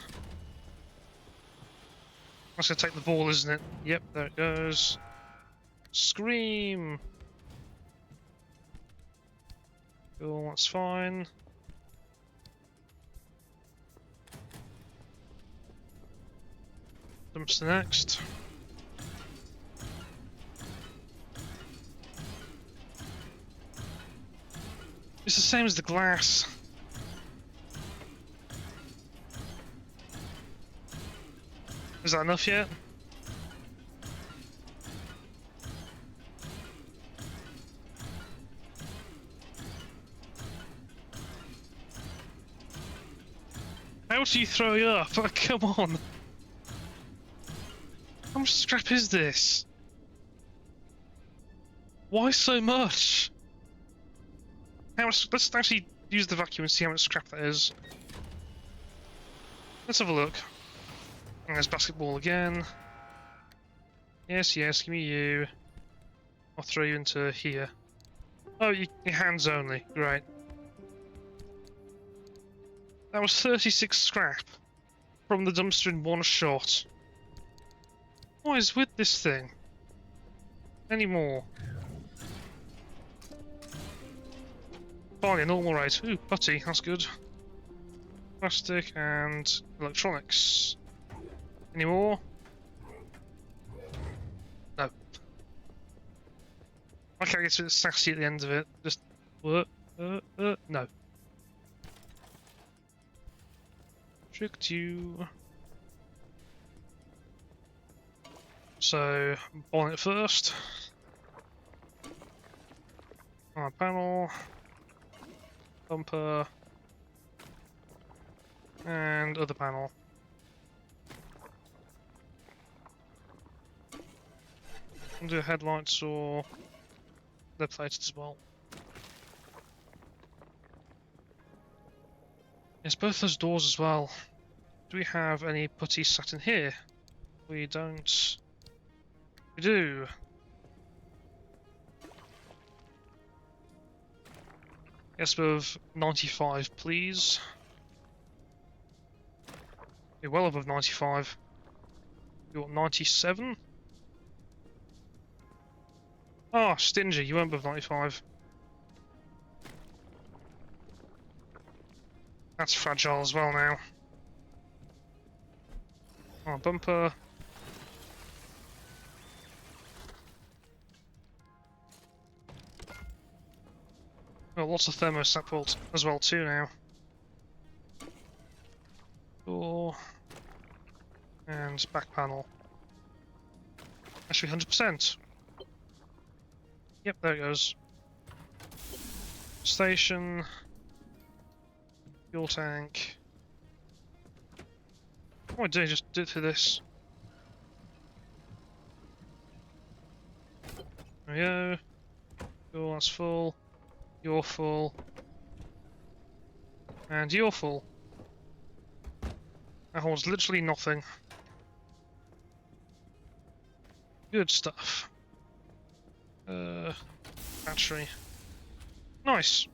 That's gonna take the ball, isn't it? Yep, there it goes. Scream! Cool, that's fine. Dumpster next. It's the same as the glass. Is that enough yet? How do you throw it up? Oh, come on. How much scrap is this? Why so much? let's actually use the vacuum and see how much scrap that is. Let's have a look. And there's basketball again. Yes, yes, give me you. I'll throw you into here. Oh, your hands only. Great. That was 36 scrap from the dumpster in one shot. What is with this thing? Any more? Finally, normal rate. Ooh, putty, that's good. Plastic and electronics. Any more? No. I can't get to the sassy at the end of it. Just no. Tricked you. So, bonnet first. Panel. Bumper. And other panel. I'll do headlights or lead plated as well. Yes, both those doors as well. Do we have any putty sat in here? We don't. We do. Yes, above 95, please. You're well above 95. You're 97? Oh, stingy, you weren't above 95. That's fragile as well now. Oh, bumper. Oh, lots of thermostat bolts as well too now. Door. And back panel. Actually 100%. Yep, there it goes. Station. Fuel tank. Oh, I did just do it through this. There we go. Cool, that's full. You're full. And you're full. That holds literally nothing. Good stuff. Battery. Nice.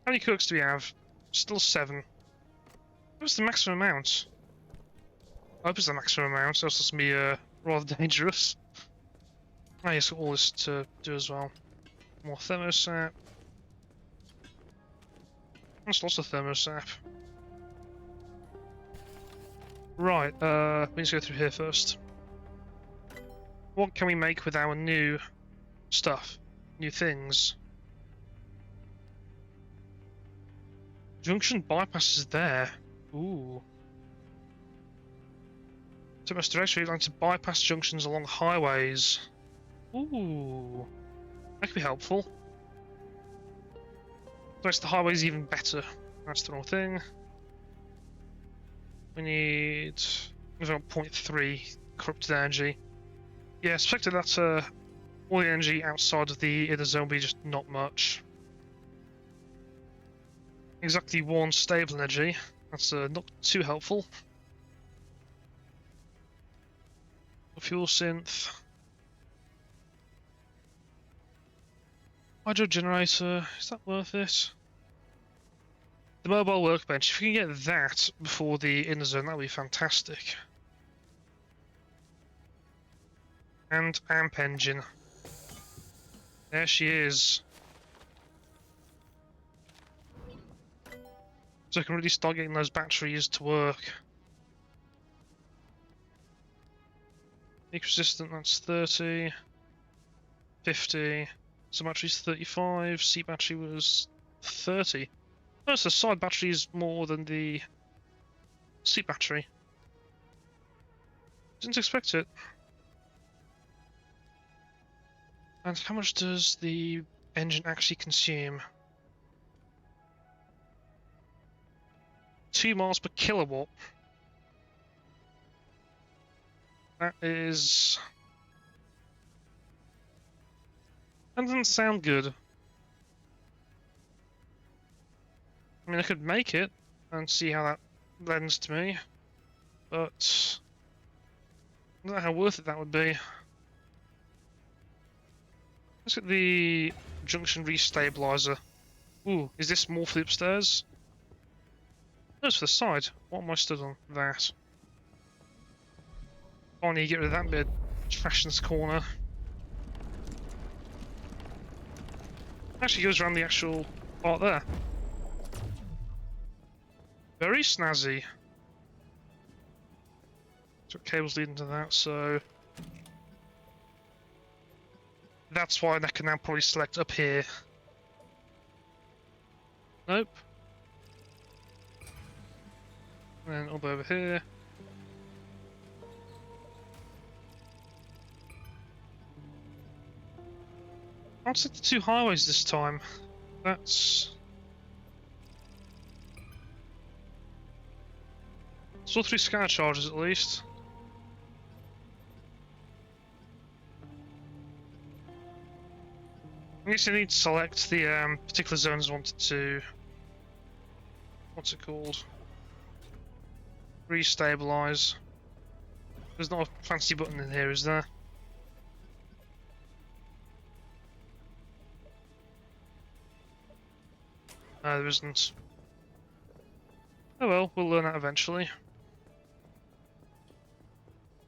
How many cooks do we have? Still 7. What's the maximum amount? I hope it's the maximum amount, so it's going to be rather dangerous. I just got all this to do as well. More thermostat. That's lots of thermostat. Right, we need to go through here first. What can we make with our new stuff? New things? Junction bypass is there. Ooh. So much direction, we'd like to bypass junctions along highways. Ooh. That could be helpful. Makes the highways even better. That's the wrong thing. We need... We've got 0.3 corrupted energy. Yeah, expected that all the energy outside of the inner zone will be just not much. Exactly 1 stable energy. That's not too helpful. Fuel synth. Hydro generator. Is that worth it? The mobile workbench. If we can get that before the inner zone, that would be fantastic. And amp engine. There she is. So I can really start getting those batteries to work. Leak resistant, that's 30. 50. So battery's 35. C battery was 30. No, so side battery is more than the C battery. Didn't expect it. And how much does the engine actually consume? 2 miles per kilowatt. That is... That doesn't sound good. mean, I could make it and see how that lends to me, but I don't know how worth it that would be. Let's get the junction restabilizer. Ooh, is this more for the upstairs? No, it's for the side. What am I stood on? That. Finally, get rid of that bit of trash in this corner. Actually goes around the actual part there. Very snazzy. So cables leading to that, so that's why I can now probably select up here. Nope. And then all the way over here. I'll set the 2 highways this time. That's... Saw 3 scanner charges at least. I guess you need to select the particular zones I wanted to... What's it called? Restabilize. There's not a fancy button in here, is there? No, there isn't. Oh well, we'll learn that eventually.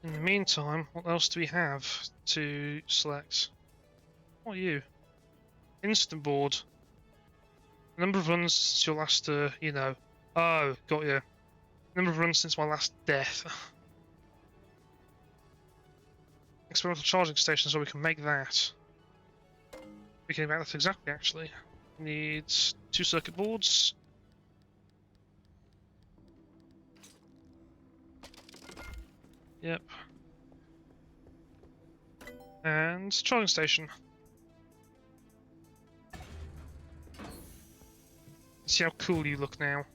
In the meantime, what else do we have to select? What are you? Instant board. Number of runs since your last, you know. Oh, got you. Number of runs since my last death. Experimental charging station, so we can make that. We can make that exactly, actually. Needs 2 circuit boards. Yep. And charging station. See how cool you look now.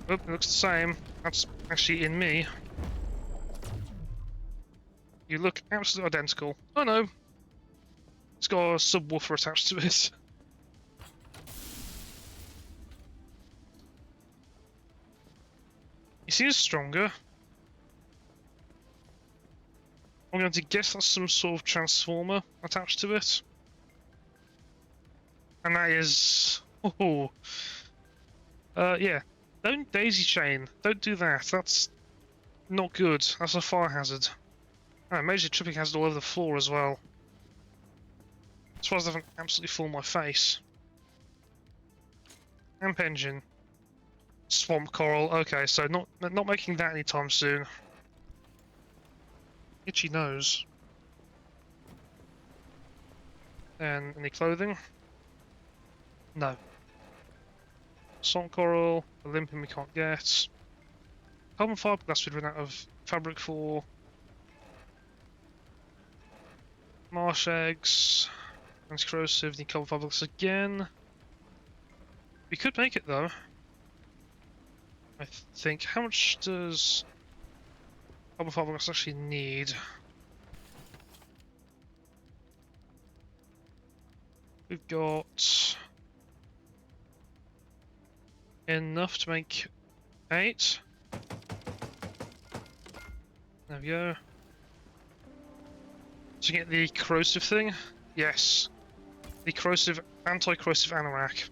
Oh, it looks the same. That's actually in me. You look absolutely identical. Oh no! It's got a subwoofer attached to it. He seems stronger. I'm going to guess that's some sort of transformer attached to it. And that is... Oh! Yeah. Don't daisy chain. Don't do that. That's not good. That's a fire hazard. Oh, major tripping hazard all over the floor as well. As far as they haven't absolutely fallen my face. Amp engine. Swamp coral. Okay, so not making that anytime soon. Itchy nose. And any clothing? No. Swamp coral. Olympian we can't get. Carbon fiberglass we'd run out of fabric for. Marsh eggs. Anti-corrosive. Need carbon fiberglass again. We could make it though. I think. How much does carbon fiberglass actually need? We've got enough to make 8. There we go. To get the corrosive thing? Yes. The corrosive, anti-corrosive anorak.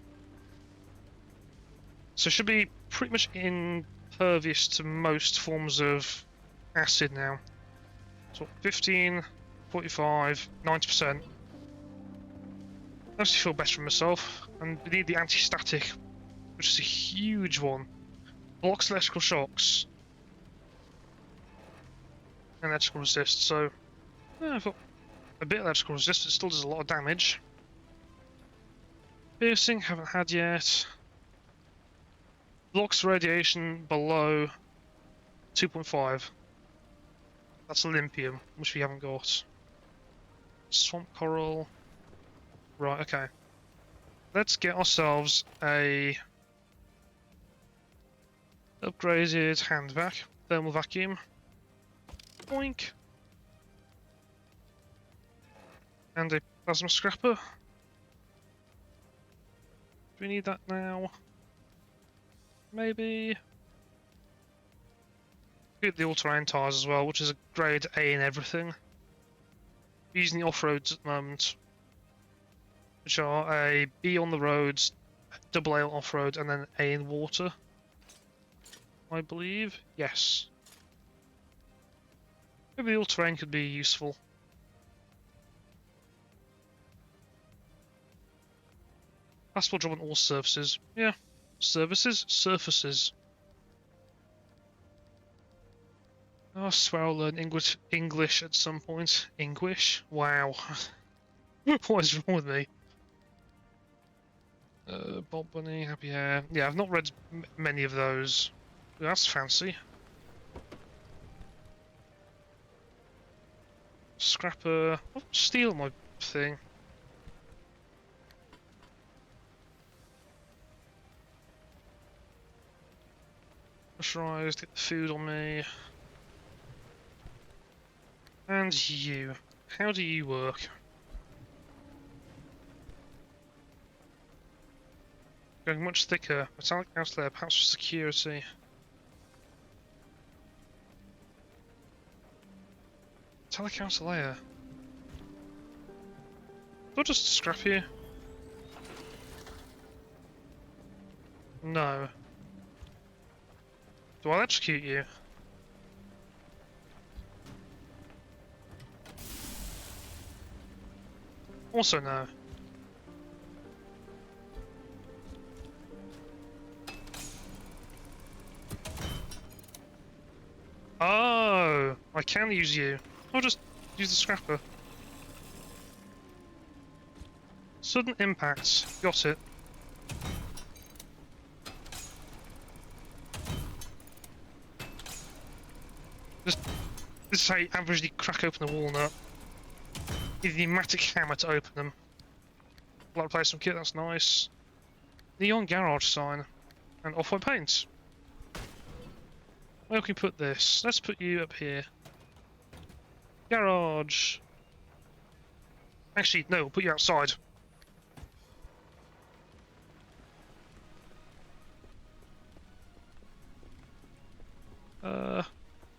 So it should be pretty much impervious to most forms of acid now. So 15, 45, 90%. I actually feel better for myself. And we need the anti-static, which is a huge one. Blocks electrical shocks. And electrical resist, so... Yeah, I've got a bit of electrical resist, it still does a lot of damage. Piercing, haven't had yet. Blocks radiation below 2.5. That's Olympium, which we haven't got. Swamp coral. Right, okay. Let's get ourselves a upgraded hand vac, thermal vacuum. Boink. And a plasma scrapper. Do we need that now? Maybe. Get the all-terrain tires as well, which is a grade A in everything. Using the off-roads at the moment, which are a B on the roads, double A on off-road, and then A in water. I believe. Yes. Maybe the all-terrain could be useful. Passport job on all surfaces. Yeah. Services? Surfaces. Oh, I swear I'll learn English at some point. English? Wow. What is wrong with me? Bob Bunny, Happy Hair. Yeah, I've not read many of those. Ooh, that's fancy. Scrapper. Oh, steal my thing. Pressurized, get the food on me. And you. How do you work? Going much thicker. Metallic outer layer, perhaps for security. Metallic outer layer. Do I just scrap you? No. Do I electrocute you? Also no. Oh, I can use you. I'll just use the scrapper. Sudden impact. Got it. This is how you averagely crack open a walnut. Need the pneumatic hammer to open them. Blood replacement kit, that's nice. Neon garage sign. And off-white paint. Where can we put this? Let's put you up here. Garage. Actually, no, we'll put you outside.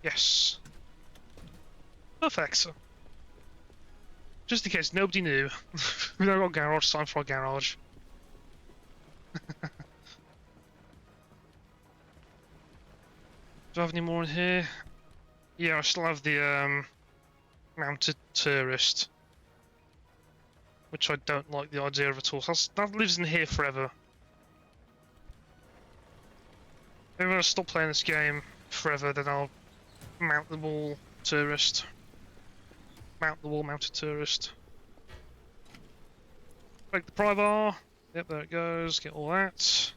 Yes. Perfect. Just in case nobody knew. We've now got a garage sign for our garage. Do I have any more in here? Yeah, I still have the mounted tourist, which I don't like the idea of at all. That lives in here forever. If I'm gonna stop playing this game forever, then I'll mount the wall tourist. Mount the wall mounted tourist. Break the pry bar. Yep, there it goes. Get all that.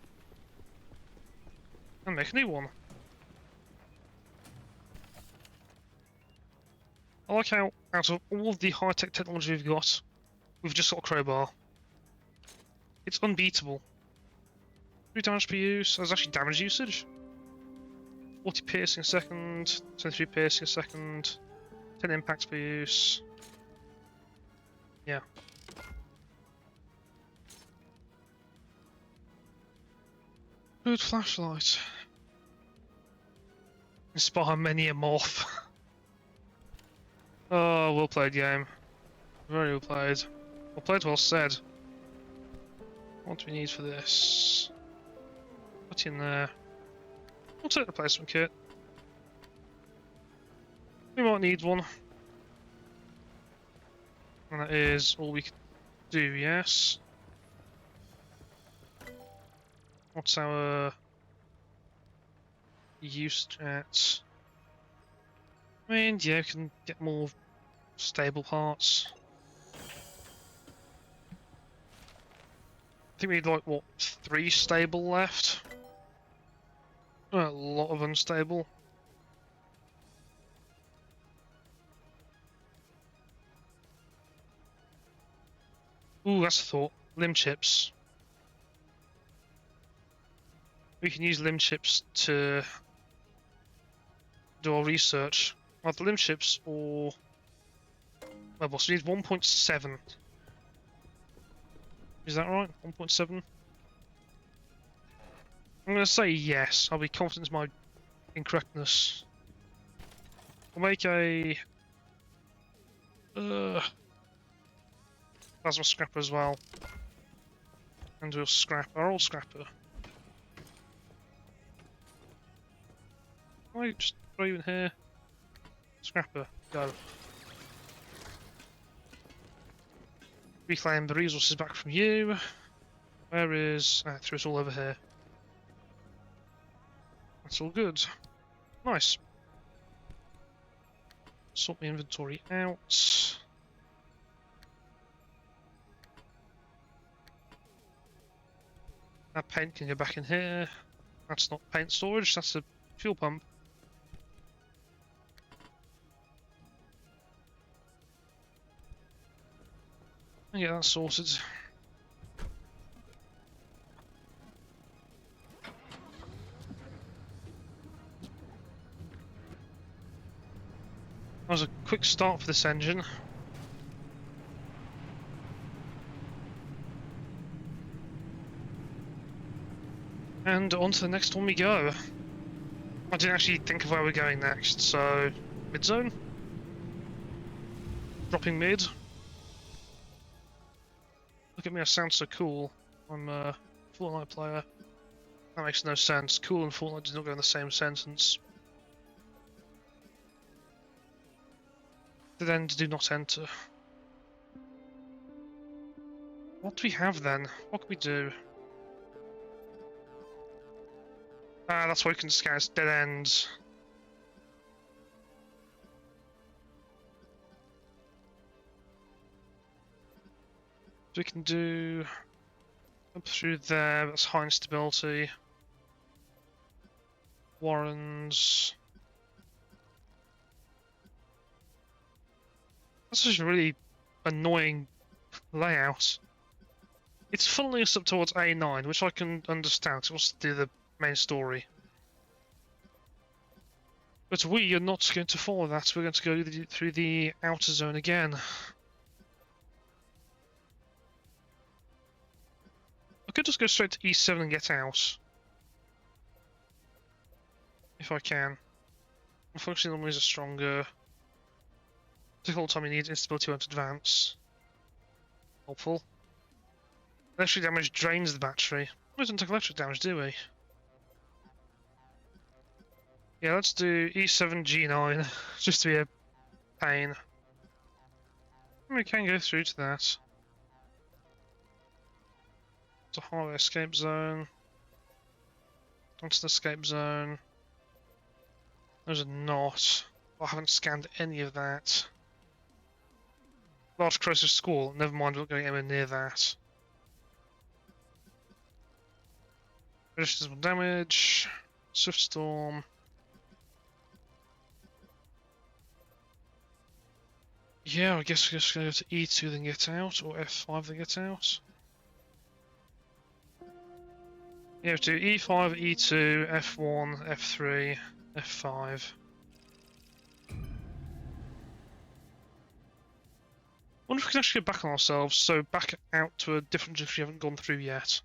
And make a new one. I like how, out of all of the high-tech technology we've got, we've just got a crowbar. It's unbeatable. 3 damage per use. That's actually damage usage. 40 piercing a second, 23 piercing a second, 10 impacts per use. Yeah. Good flashlight. Inspire many a moth. Oh, well played game. Very well played. Well played, well said. What do we need for this? Put in there. We'll take the replacement kit. We might need one. And that is all we can do, yes. What's our use at? I mean, yeah, we can get more stable parts. I think we need like, what, 3 stable left? A lot of unstable. Ooh, that's a thought. Limb chips. We can use limb chips to do our research. Either limb chips or level, so we need 1.7. Is that right? 1.7? I'm going to say yes. I'll be confident in my incorrectness. We'll make a plasma scrapper as well. And we'll scrap our old scrapper. Can I just throw you in here? Scrapper, go. Reclaim the resources back from you. Where is... threw it all over here. That's all good. Nice. Sort the inventory out. That paint can go back in here. That's not paint storage, that's a fuel pump. And get that sorted. That was a quick start for this engine. And on to the next one we go. I didn't actually think of where we're going next, so mid-zone. Dropping mid. Look at me, I sound so cool. I'm a Fortnite player. That makes no sense. Cool and Fortnite do not go in the same sentence. The end do not enter. What do we have then? What can we do? Ah, that's why we can scout dead ends. So we can do up through there, that's high instability. Warrens. That's just a really annoying layout. It's funneling us up towards A9, which I can understand, 'cause it wants to do the main story. But we are not going to follow that, we're going to go through the outer zone again. I could just go straight to E7 and get out. If I can. Unfortunately, anomalies are stronger. Take all the time you need, instability won't advance. Helpful. Electric damage drains the battery. We don't take electric damage, do we? Yeah, let's do E7 G9, just to be a pain. We can go through to that. It's a highway escape zone. Onto the escape zone. Those are not. I haven't scanned any of that. Large corrosive squall, never mind, we're not going anywhere near that. Additional damage. Swift storm. Yeah, I guess we're just going to go to E2 then get out, or F5 then get out. Yeah, we do E5, E2, F1, F3, F5. Wonder if we can actually get back on ourselves, so back out to a different junction we haven't gone through yet.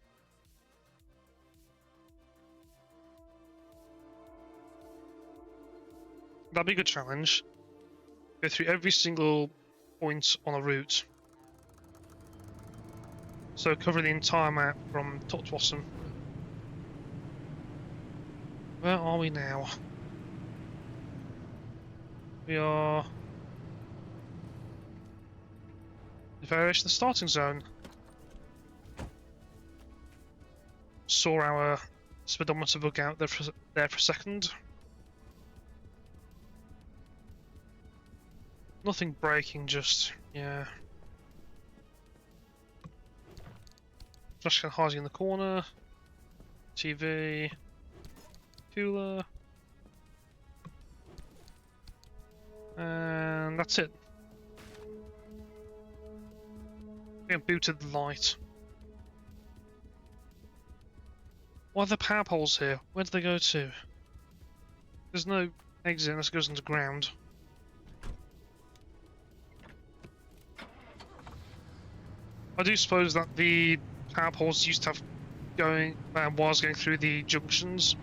That'd be a good challenge. Go through every single point on a route. So cover the entire map from top to bottom. Where are we now? We are... various the starting zone. Saw our speedometer bug out there for a second. Nothing breaking, just yeah. Flash can hiding in the corner. TV. Cooler. And that's it. We have booted the light. Why are the power poles here? Where do they go to? There's no exit unless it goes underground. I do suppose that the power poles used to have wires going through the junctions.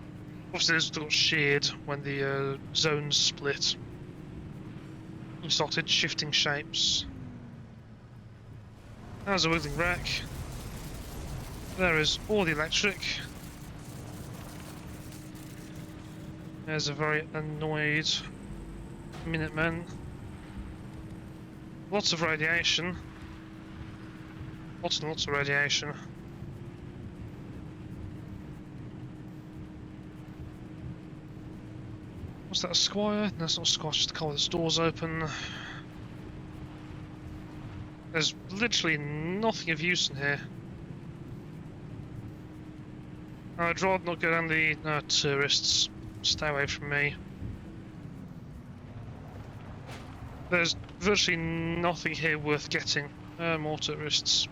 Obviously, those got sheared when the zones split and started shifting shapes. There's a wiggling wreck. There is all the electric. There's a very annoyed Minutemen. Lots of radiation. Lots and lots of radiation. What's that, a squire? No, it's not a squire, it's just a car with its doors open. There's literally nothing of use in here. I'd rather not go down the tourists. Stay away from me. There's virtually nothing here worth getting. More tourists.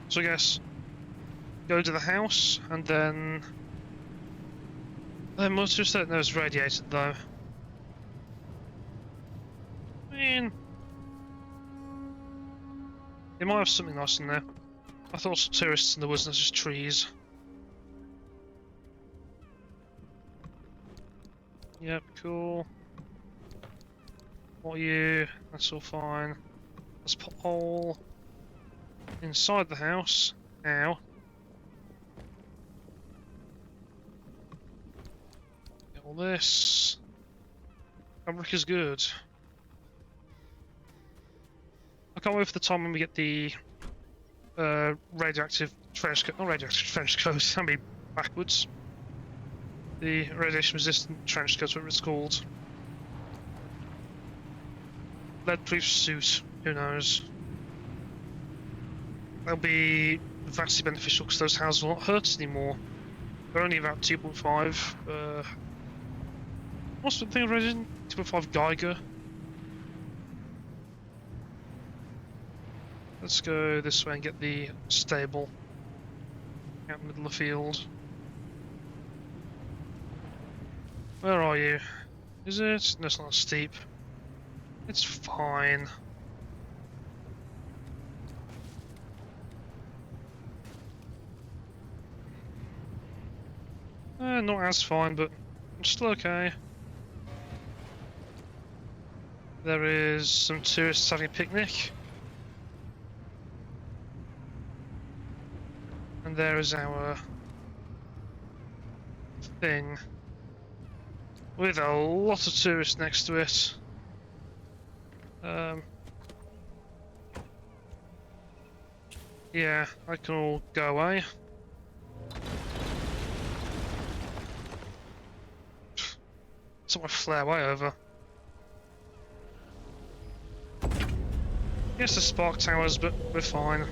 So I guess go to the house and then most of that is radiated though. I mean, it might have something nice in there. I thought some tourists in the woods, and that's just trees. Yep, cool. What are you? That's all fine. Let's put a hole inside the house. Ow. Get all this. Fabric is good. I can't wait for the time when we get the radioactive trench coat. Not radioactive trench coat, that'd be backwards. The radiation resistant trench coat, whatever it's called. Lead-proof suit, who knows? That'll be vastly beneficial because those houses will not hurt anymore. They're only about 2.5. What's the thing of radiation? 2.5 Geiger. Let's go this way and get the stable out in the middle of the field. Where are you? Is it? No, it's not steep. It's fine. Not as fine, but still okay. There is some tourists having a picnic. And there is our thing. With a lot of tourists next to it. Yeah, I can all go away. It's my flare way over. Yes, the spark towers, but we're fine.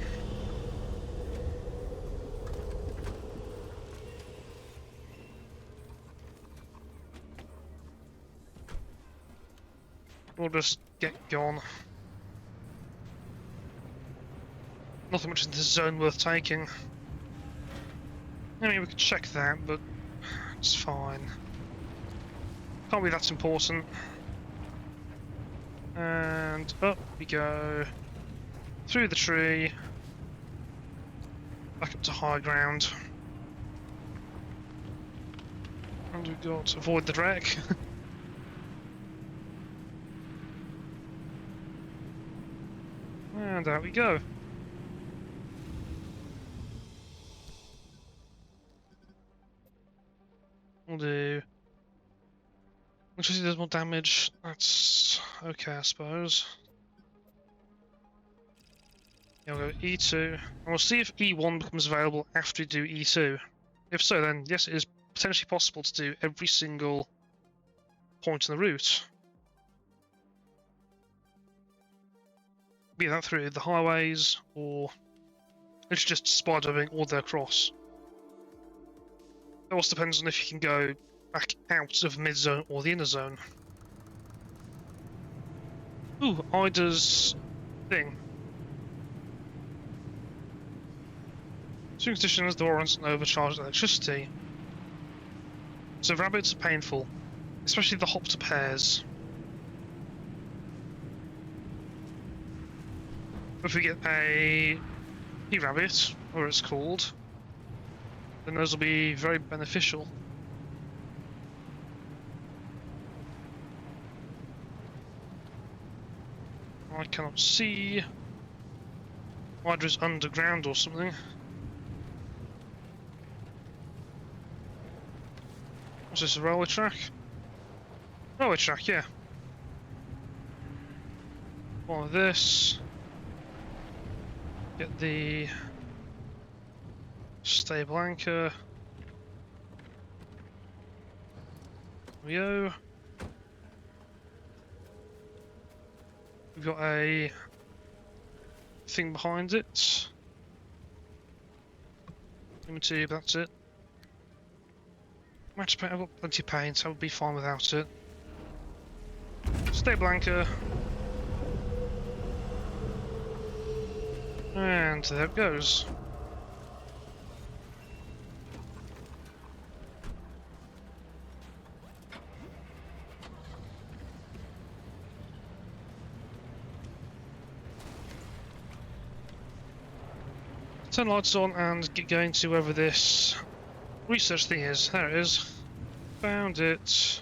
We'll just get gone. Nothing much in this zone worth taking. I mean, we could check that, but it's fine. Can't be that important. And up we go. Through the tree. Back up to high ground. And we've got to avoid the wreck. And out we go. We'll do. Electricity does more damage. That's okay, I suppose. Yeah, we'll go E2. And we'll see if E1 becomes available after we do E2. If so, then yes, it is potentially possible to do every single point in the route. Be that through the highways, or it's just spider-webbing all the way across. It also depends on if you can go back out of mid-zone or the inner zone. Ooh, Ida's thing. Two conditions that warrant an overcharged electricity. So rabbits are painful, especially the hop to pairs. If we get a P-rabbit, or it's called, then those will be very beneficial. I cannot see. Either it's underground or something. What's this, a railway track? Railway track, yeah. Follow this. Get the stable anchor. There we go. We've got a thing behind it. Let me see if that's it. Match paint, I've got plenty of paint, I would be fine without it. Stable anchor. And there it goes. Turn lights on and get going to wherever this research thing is. There it is. Found it.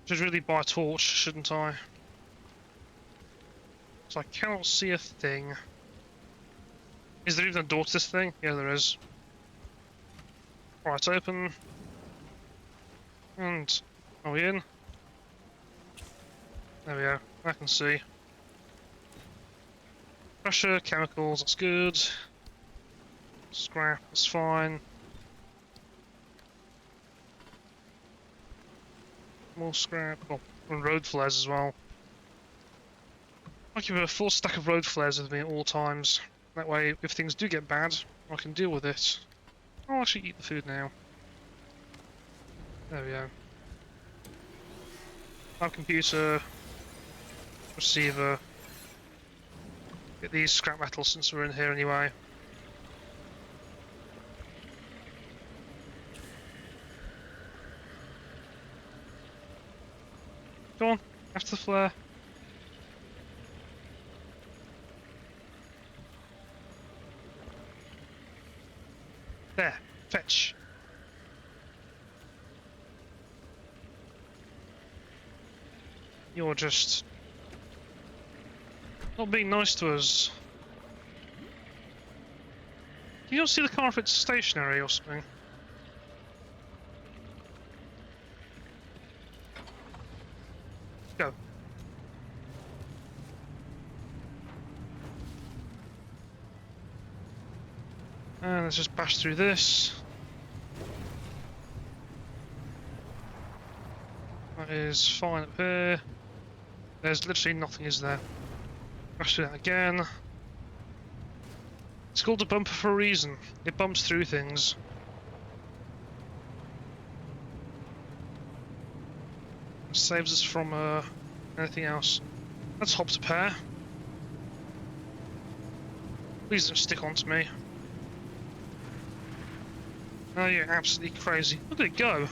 Should really buy a torch, shouldn't I? So I cannot see a thing. Is there even a door to this thing? Yeah, there is. Right, open. And are we in? There we go. I can see. Pressure, chemicals, that's good. Scrap, that's fine. More scrap. Oh, and road flares as well. I keep a full stack of road flares with me at all times. That way, if things do get bad, I can deal with it. I'll actually eat the food now. There we go. Lab computer. Receiver. Get these scrap metals since we're in here anyway. Go on, after the flare. There, fetch. You're just not being nice to us. You don't see the car if it's stationary or something. Go. And let's just bash through this. That is fine up here. There's literally nothing, is there? Bash through that again. It's called a bumper for a reason. It bumps through things. It saves us from anything else. Let's hop to pair. Please don't stick onto me. Oh, you're absolutely crazy. Look at it go.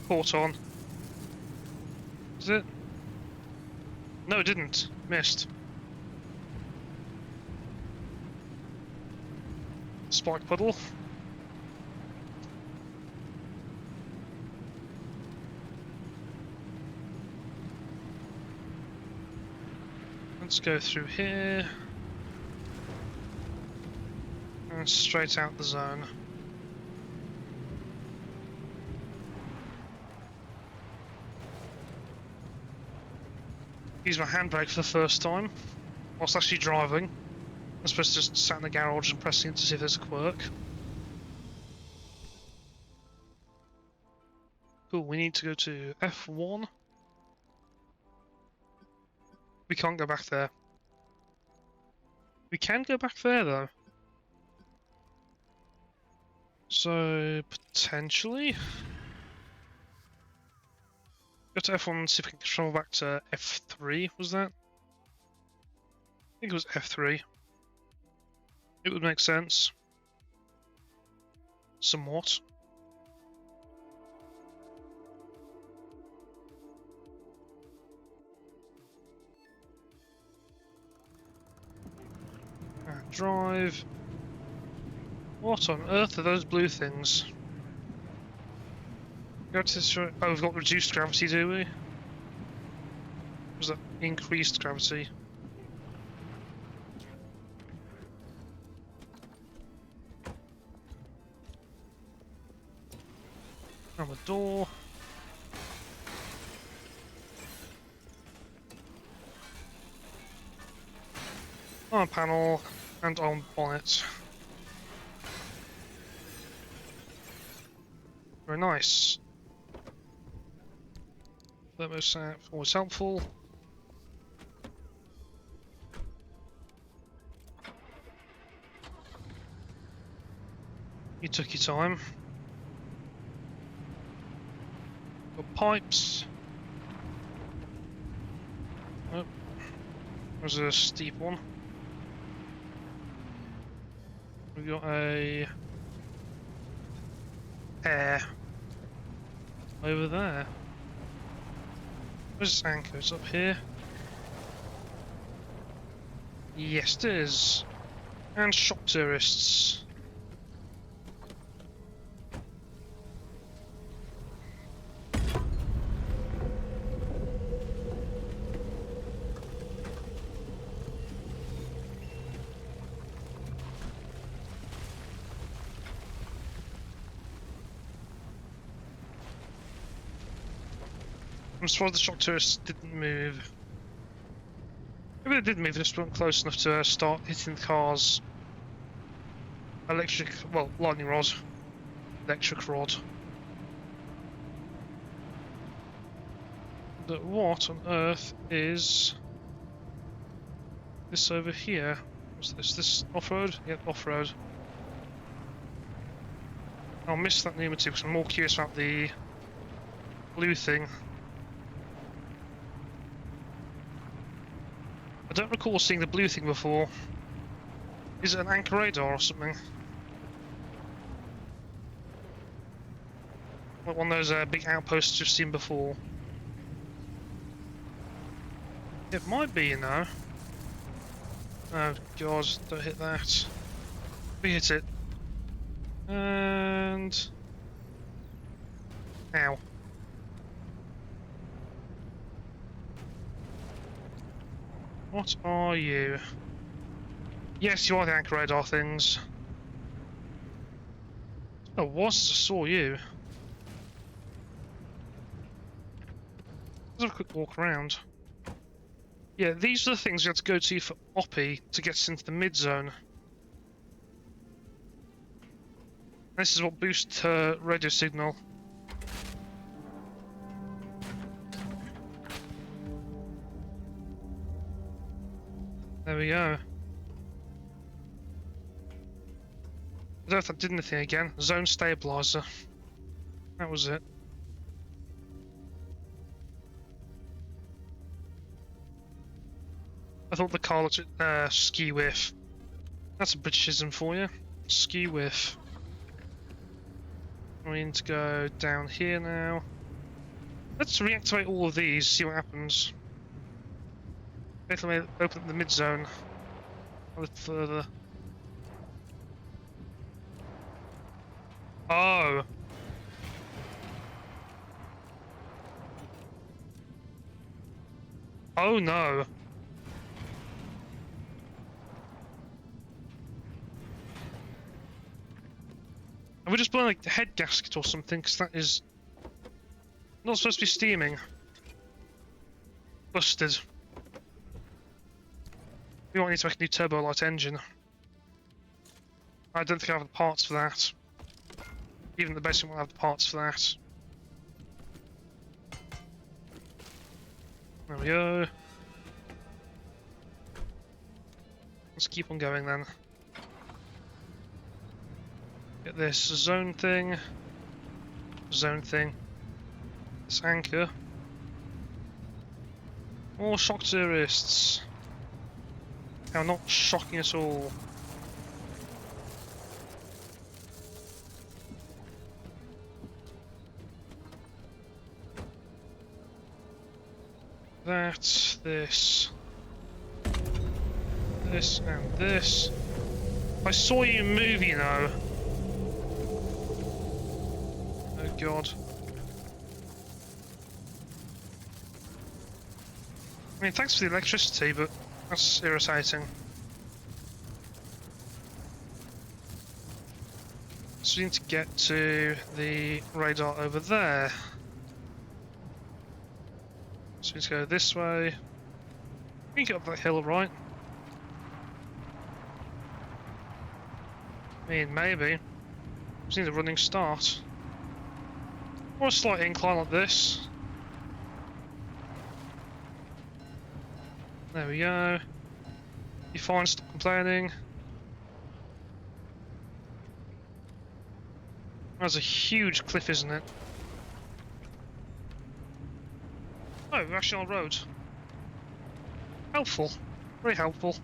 Caught on. Is it? No, it didn't. Missed. Spike puddle. Let's go through here. And straight out the zone. Use my handbrake for the first time, whilst actually driving. I'm supposed to just sat in the garage and pressing it to see if there's a quirk. Cool, we need to go to F1. We can't go back there. We can go back there though. So, potentially... Go to F1 and see if we can travel back to F3, was that? I think it was F3. It would make sense. Somewhat. drive. What on earth are those blue things? Oh, we've got reduced gravity, do we? Or was that increased gravity? On the door. On panel and on bonnet. Very nice. Thermostat, always helpful. You took your time. Got pipes. Oh, there's a steep one. We've got a air over there. Where's this anchor? It's up here. Yes, it is. And shock tourists. I'm surprised the shock tourists didn't move. Maybe they did move, they just weren't close enough to start hitting the cars. Lightning rod. Electric rod. But what on earth is this over here? What's this? This off-road? Yep, off-road. I'll miss that pneumatic because I'm more curious about the blue thing. I don't recall seeing the blue thing before. Is it an anchor radar or something? Like one of those big outposts you've seen before. It might be, you know. Oh god, don't hit that. We hit it. And... Ow. What are you? Yes, you are the anchor radar things. Oh, was I saw you. Let's have a quick walk around. Yeah, these are the things you have to go to for Oppie to get us into the mid-zone. This is what boosts her radio signal. There we go. I don't know if that did anything again. Zone stabilizer. That was it. I thought the car looked ski whiff. That's a Britishism for you. Ski whiff. We need to go down here now. Let's reactivate all of these, see what happens. Basically open up the mid-zone a little further. Oh! Oh no! Are we just blowing like the head gasket or something? Because that is not supposed to be steaming. Busted. We might need to make a new turbo light engine. I don't think I have the parts for that. Even the basic won't have the parts for that. There we go. Let's keep on going then. Get this zone thing. Zone thing. This anchor. More shock tourists. Now, not shocking at all. That, this, and this. I saw you move, you know. Oh god. I mean, thanks for the electricity, but that's irritating. So we need to get to the radar over there. So we need to go this way. We can get up that hill, right? I mean, maybe. Just need a running start. Or a slight incline like this. There we go. You fine, stop complaining. That's a huge cliff, isn't it? Oh, we're actually on a road. Helpful. Very helpful.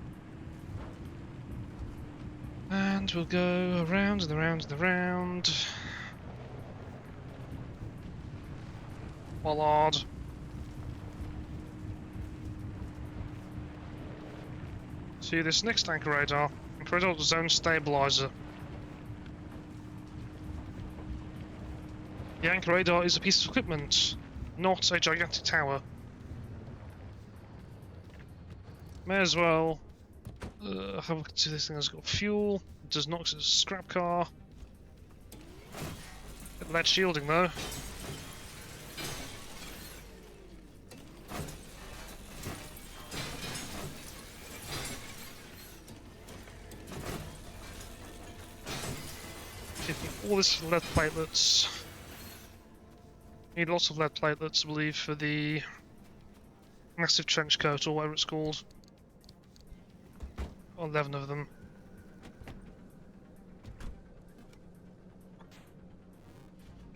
And we'll go around and around and around. Bollard. See this next anchor radar. Anchor radar zone stabilizer. The anchor radar is a piece of equipment, not a gigantic tower. May as well have a look to this thing. Has got fuel. It does not, 'cause it's a scrap car. Get lead shielding though. All this lead platelets. Need lots of lead platelets, I believe, for the massive trench coat or whatever it's called. 11 of them.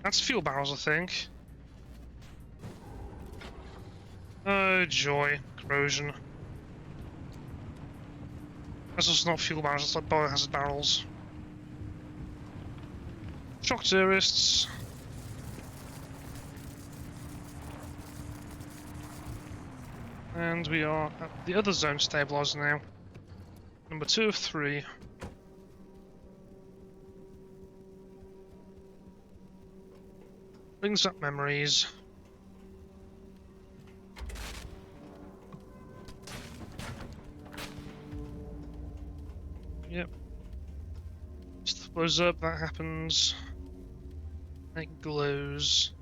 That's fuel barrels, I think. Oh joy, corrosion. That's also not fuel barrels, that's like biohazard barrels. Shock tourists. And we are at the other zone stabilizer now. Number 2 of 3. Brings up memories. Yep. Stuff blows up, that happens. It glows.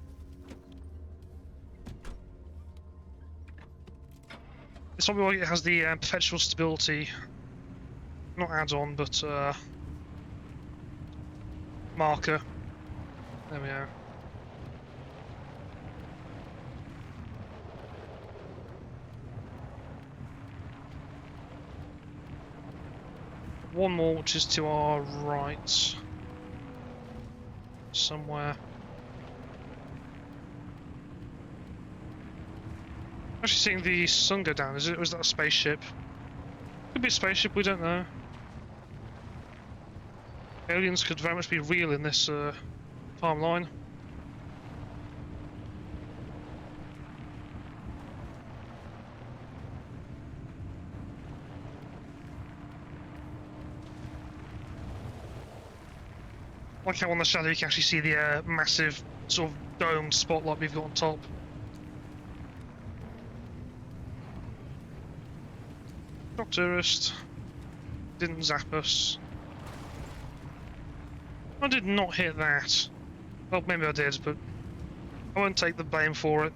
It's probably why it has the perpetual stability, not add-on, but marker. There we are. One more, which is to our right. Somewhere. Actually seeing the sun go down, is it? Or is that a spaceship? Could be a spaceship, we don't know. Aliens could very much be real in this farm line. Like how on the shadow you can actually see the massive sort of domed spotlight we've got on top. Shock tourist. Didn't zap us. I did not hit that. Well, maybe I did, but I won't take the blame for it.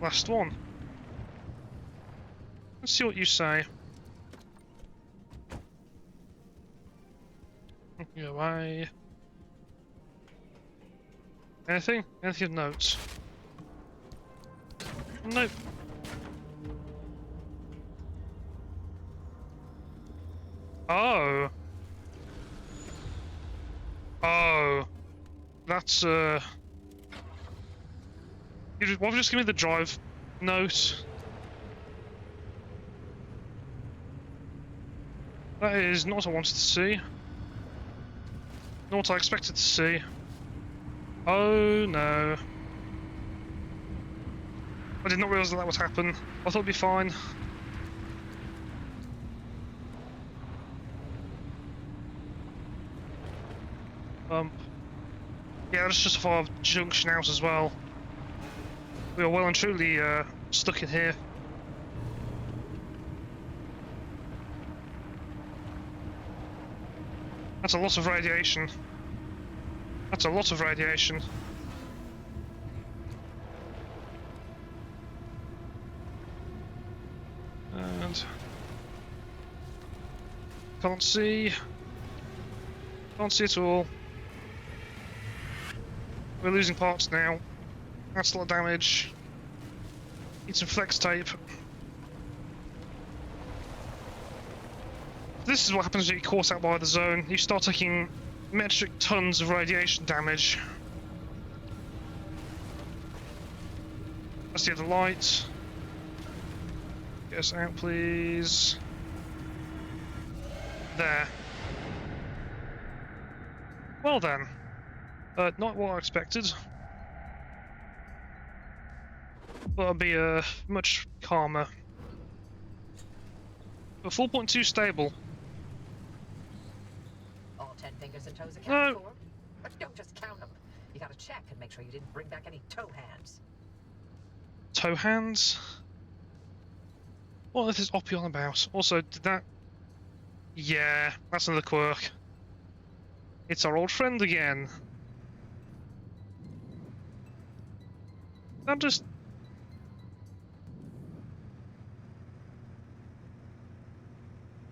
Last one. Let's see what you say. Go away. Anything? Anything of note? Nope. Oh. Oh. That's why don't you just give me the drive note? That is not what I wanted to see. Not what I expected to see. Oh no. I did not realise that would happen. I thought it'd be fine. Yeah, that's just for our junction out as well. We are well and truly stuck in here. That's a lot of radiation. That's a lot of radiation. And can't see at all. We're losing parts now. That's a lot of damage. Need some flex tape. This is what happens when you get caught out by the zone. You start taking metric tons of radiation damage. That's the other light. Get us out, please. There. Well then. Not what I expected. But I'll be much calmer. But 4.2 stable. All 10 fingers and toes accounted for. But don't just count them. You gotta check and make sure you didn't bring back any toe hands. Toe hands? What is Oppie on about? Also, did that... Yeah, that's another quirk. It's our old friend again. That just...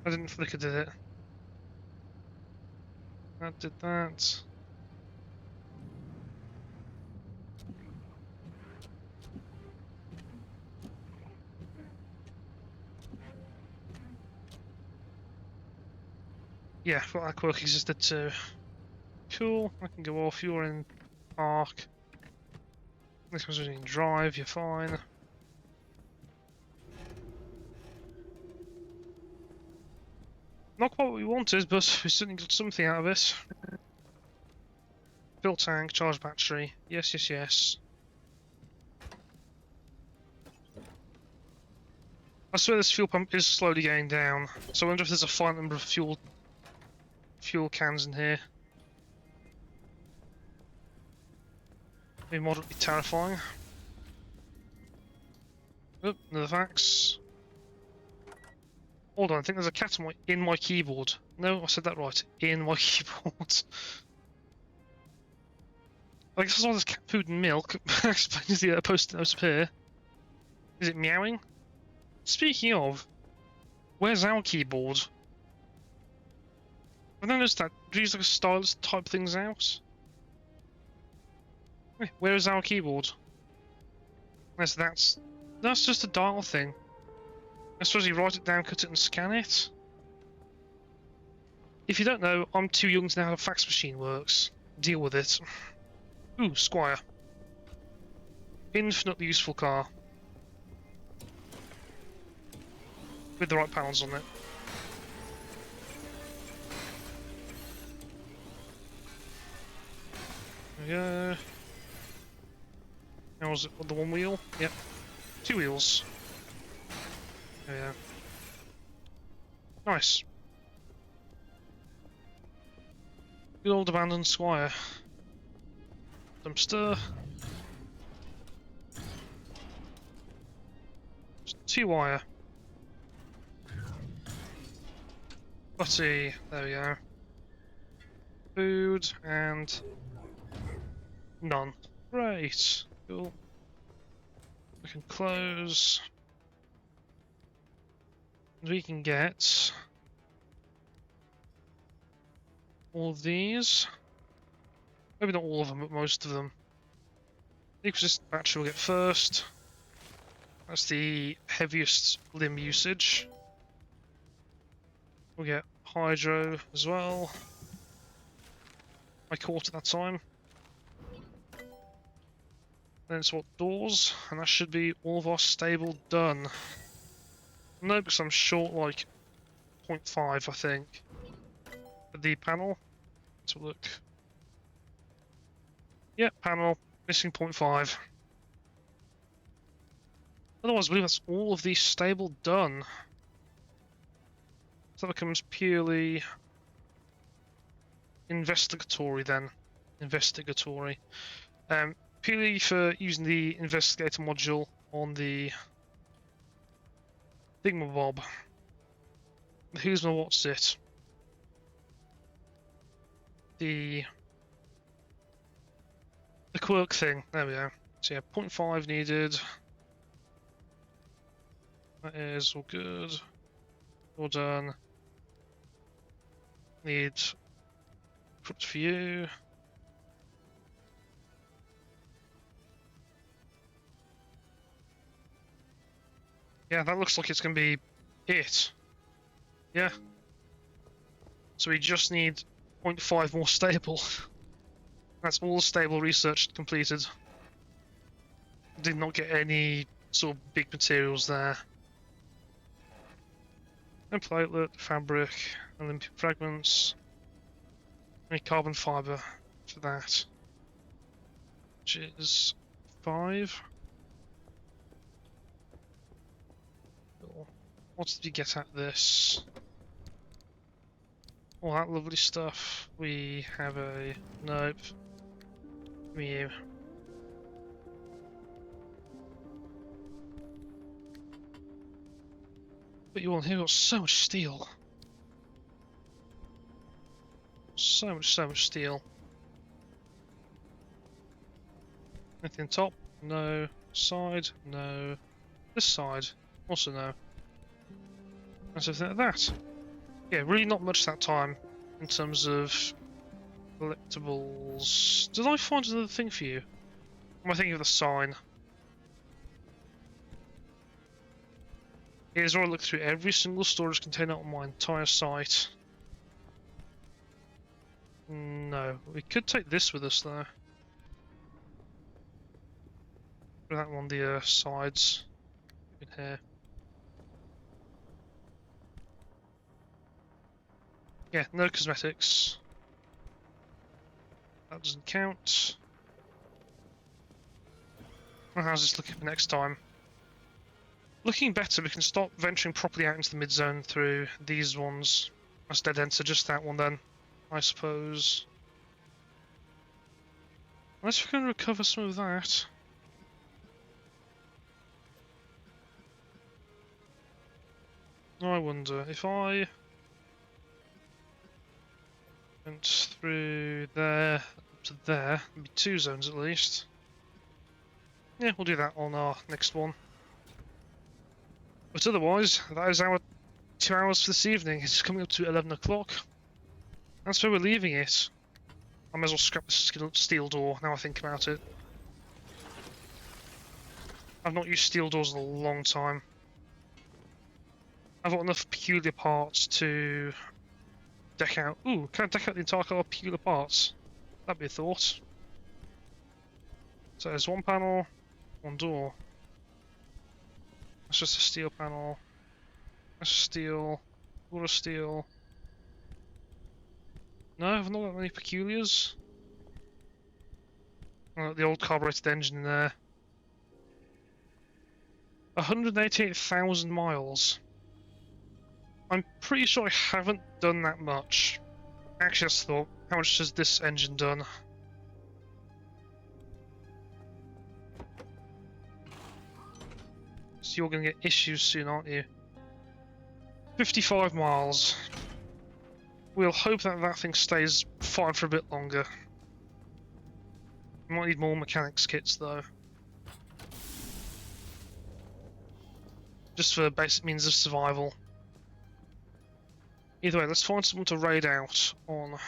I didn't flicker, did it? That did that. Yeah, I thought that quirk existed too. Cool, I can go off, you're in park. This one's in drive, you're fine. Not quite what we wanted, but we certainly got something out of it. Fill tank, charge battery. Yes, yes, yes. I swear this fuel pump is slowly going down, so I wonder if there's a finite number of fuel cans in here. Be moderately terrifying. Oh, another fax. Hold on, I think there's a cat in my keyboard. No, I said that right. In my keyboard. I guess I saw this cat food and milk. Explains the post-it notes up here. Is it meowing? Speaking of, where's our keyboard? I noticed that. Do you use like a stylus to type things out? Where is our keyboard? That's just a dial thing. I suppose you write it down, cut it, and scan it. If you don't know, I'm too young to know how a fax machine works. Deal with it. Ooh, Squire. Infinitely useful car. With the right panels on it. There we go. Now was it the one wheel? Yep. 2 wheels. Oh, yeah. Nice. Good old abandoned Squire. Dumpster. 2-wire. Butty. There we go. Food and none. Great. Cool. We can close. We can get all of these. Maybe not all of them, but most of them. The existing battery will get first. That's the heaviest limb usage. We'll get hydro as well. I caught at that time. Then swap doors, and that should be all of our stable done. No, because I'm short like 0.5, I think. The panel. Let's have a look. Yep, panel missing 0.5. Otherwise, I believe that's all of the stable done. So that becomes purely investigatory then. Investigatory. Purely for using the investigator module on the thingamabob. Who's my what's it? The quirk thing. There we go. So yeah, 0.5 needed. That is all good. All done. Need props for you. Yeah, that looks like it's going to be it. Yeah. So we just need 0.5 more stable. That's all stable research completed. Did not get any sort of big materials there. No platelet, fabric, Olympic fragments. Any carbon fiber for that. Which is 5. Cool. What did we get at this? All that lovely stuff. We have a... Nope. You. But you all here got so much steel. So much steel. Anything top? No. Side? No. This side? Also no. That's everything like that. Yeah, really not much that time in terms of collectibles. Did I find another thing for you? Or am I thinking of the sign? Here's where I look through every single storage container on my entire site. No, we could take this with us though. Put that on the sides in here. Yeah, no cosmetics. That doesn't count. Well, how's this looking for next time? Looking better, we can start venturing properly out into the mid-zone through these ones. That's dead end, so just that one then, I suppose. Unless we can recover some of that. I wonder, if I went through there, up to there, there'd be 2 zones at least. Yeah, we'll do that on our next one. But otherwise, that is our 2 hours for this evening. It's coming up to 11 o'clock. That's where we're leaving it. I might as well scrap the steel door now I think about it. I've not used steel doors in a long time. I've got enough peculiar parts to deck out. Ooh, can I deck out the entire car with peculiar parts? That'd be a thought. So there's 1 panel, 1 door. That's just a steel panel. That's steel. All of steel. No, I've not got any peculiars. The old carbureted engine in there. 188,000 miles. I'm pretty sure I haven't done that much. Actually, I just thought, how much has this engine done? So you're going to get issues soon, aren't you? 55 miles. We'll hope that that thing stays fine for a bit longer. We might need more mechanics kits though. Just for basic means of survival. Either way, let's find someone to raid out on.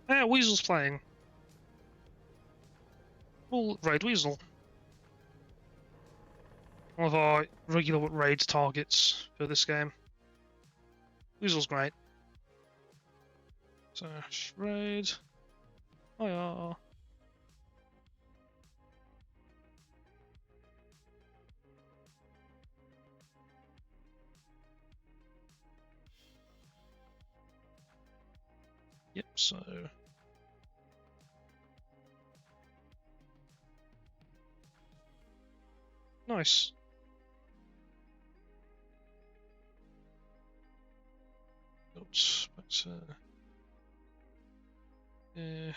Yeah, Weasel's playing. We'll raid Weasel. One of our regular raid targets for this game. Weasel's great. So, raid. Oh yeah. Yep, so nice. Oops, but, yeah.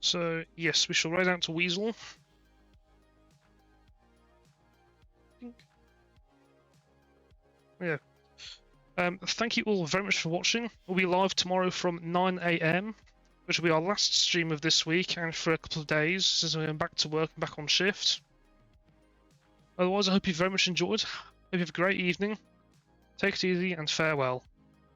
So, yes, we shall ride out to Weasel. Yeah. Thank you all very much for watching. We'll be live tomorrow from 9 AM, which will be our last stream of this week and for a couple of days since we're going back to work and back on shift. Otherwise, I hope you very much enjoyed. Hope you have a great evening. Take it easy and farewell.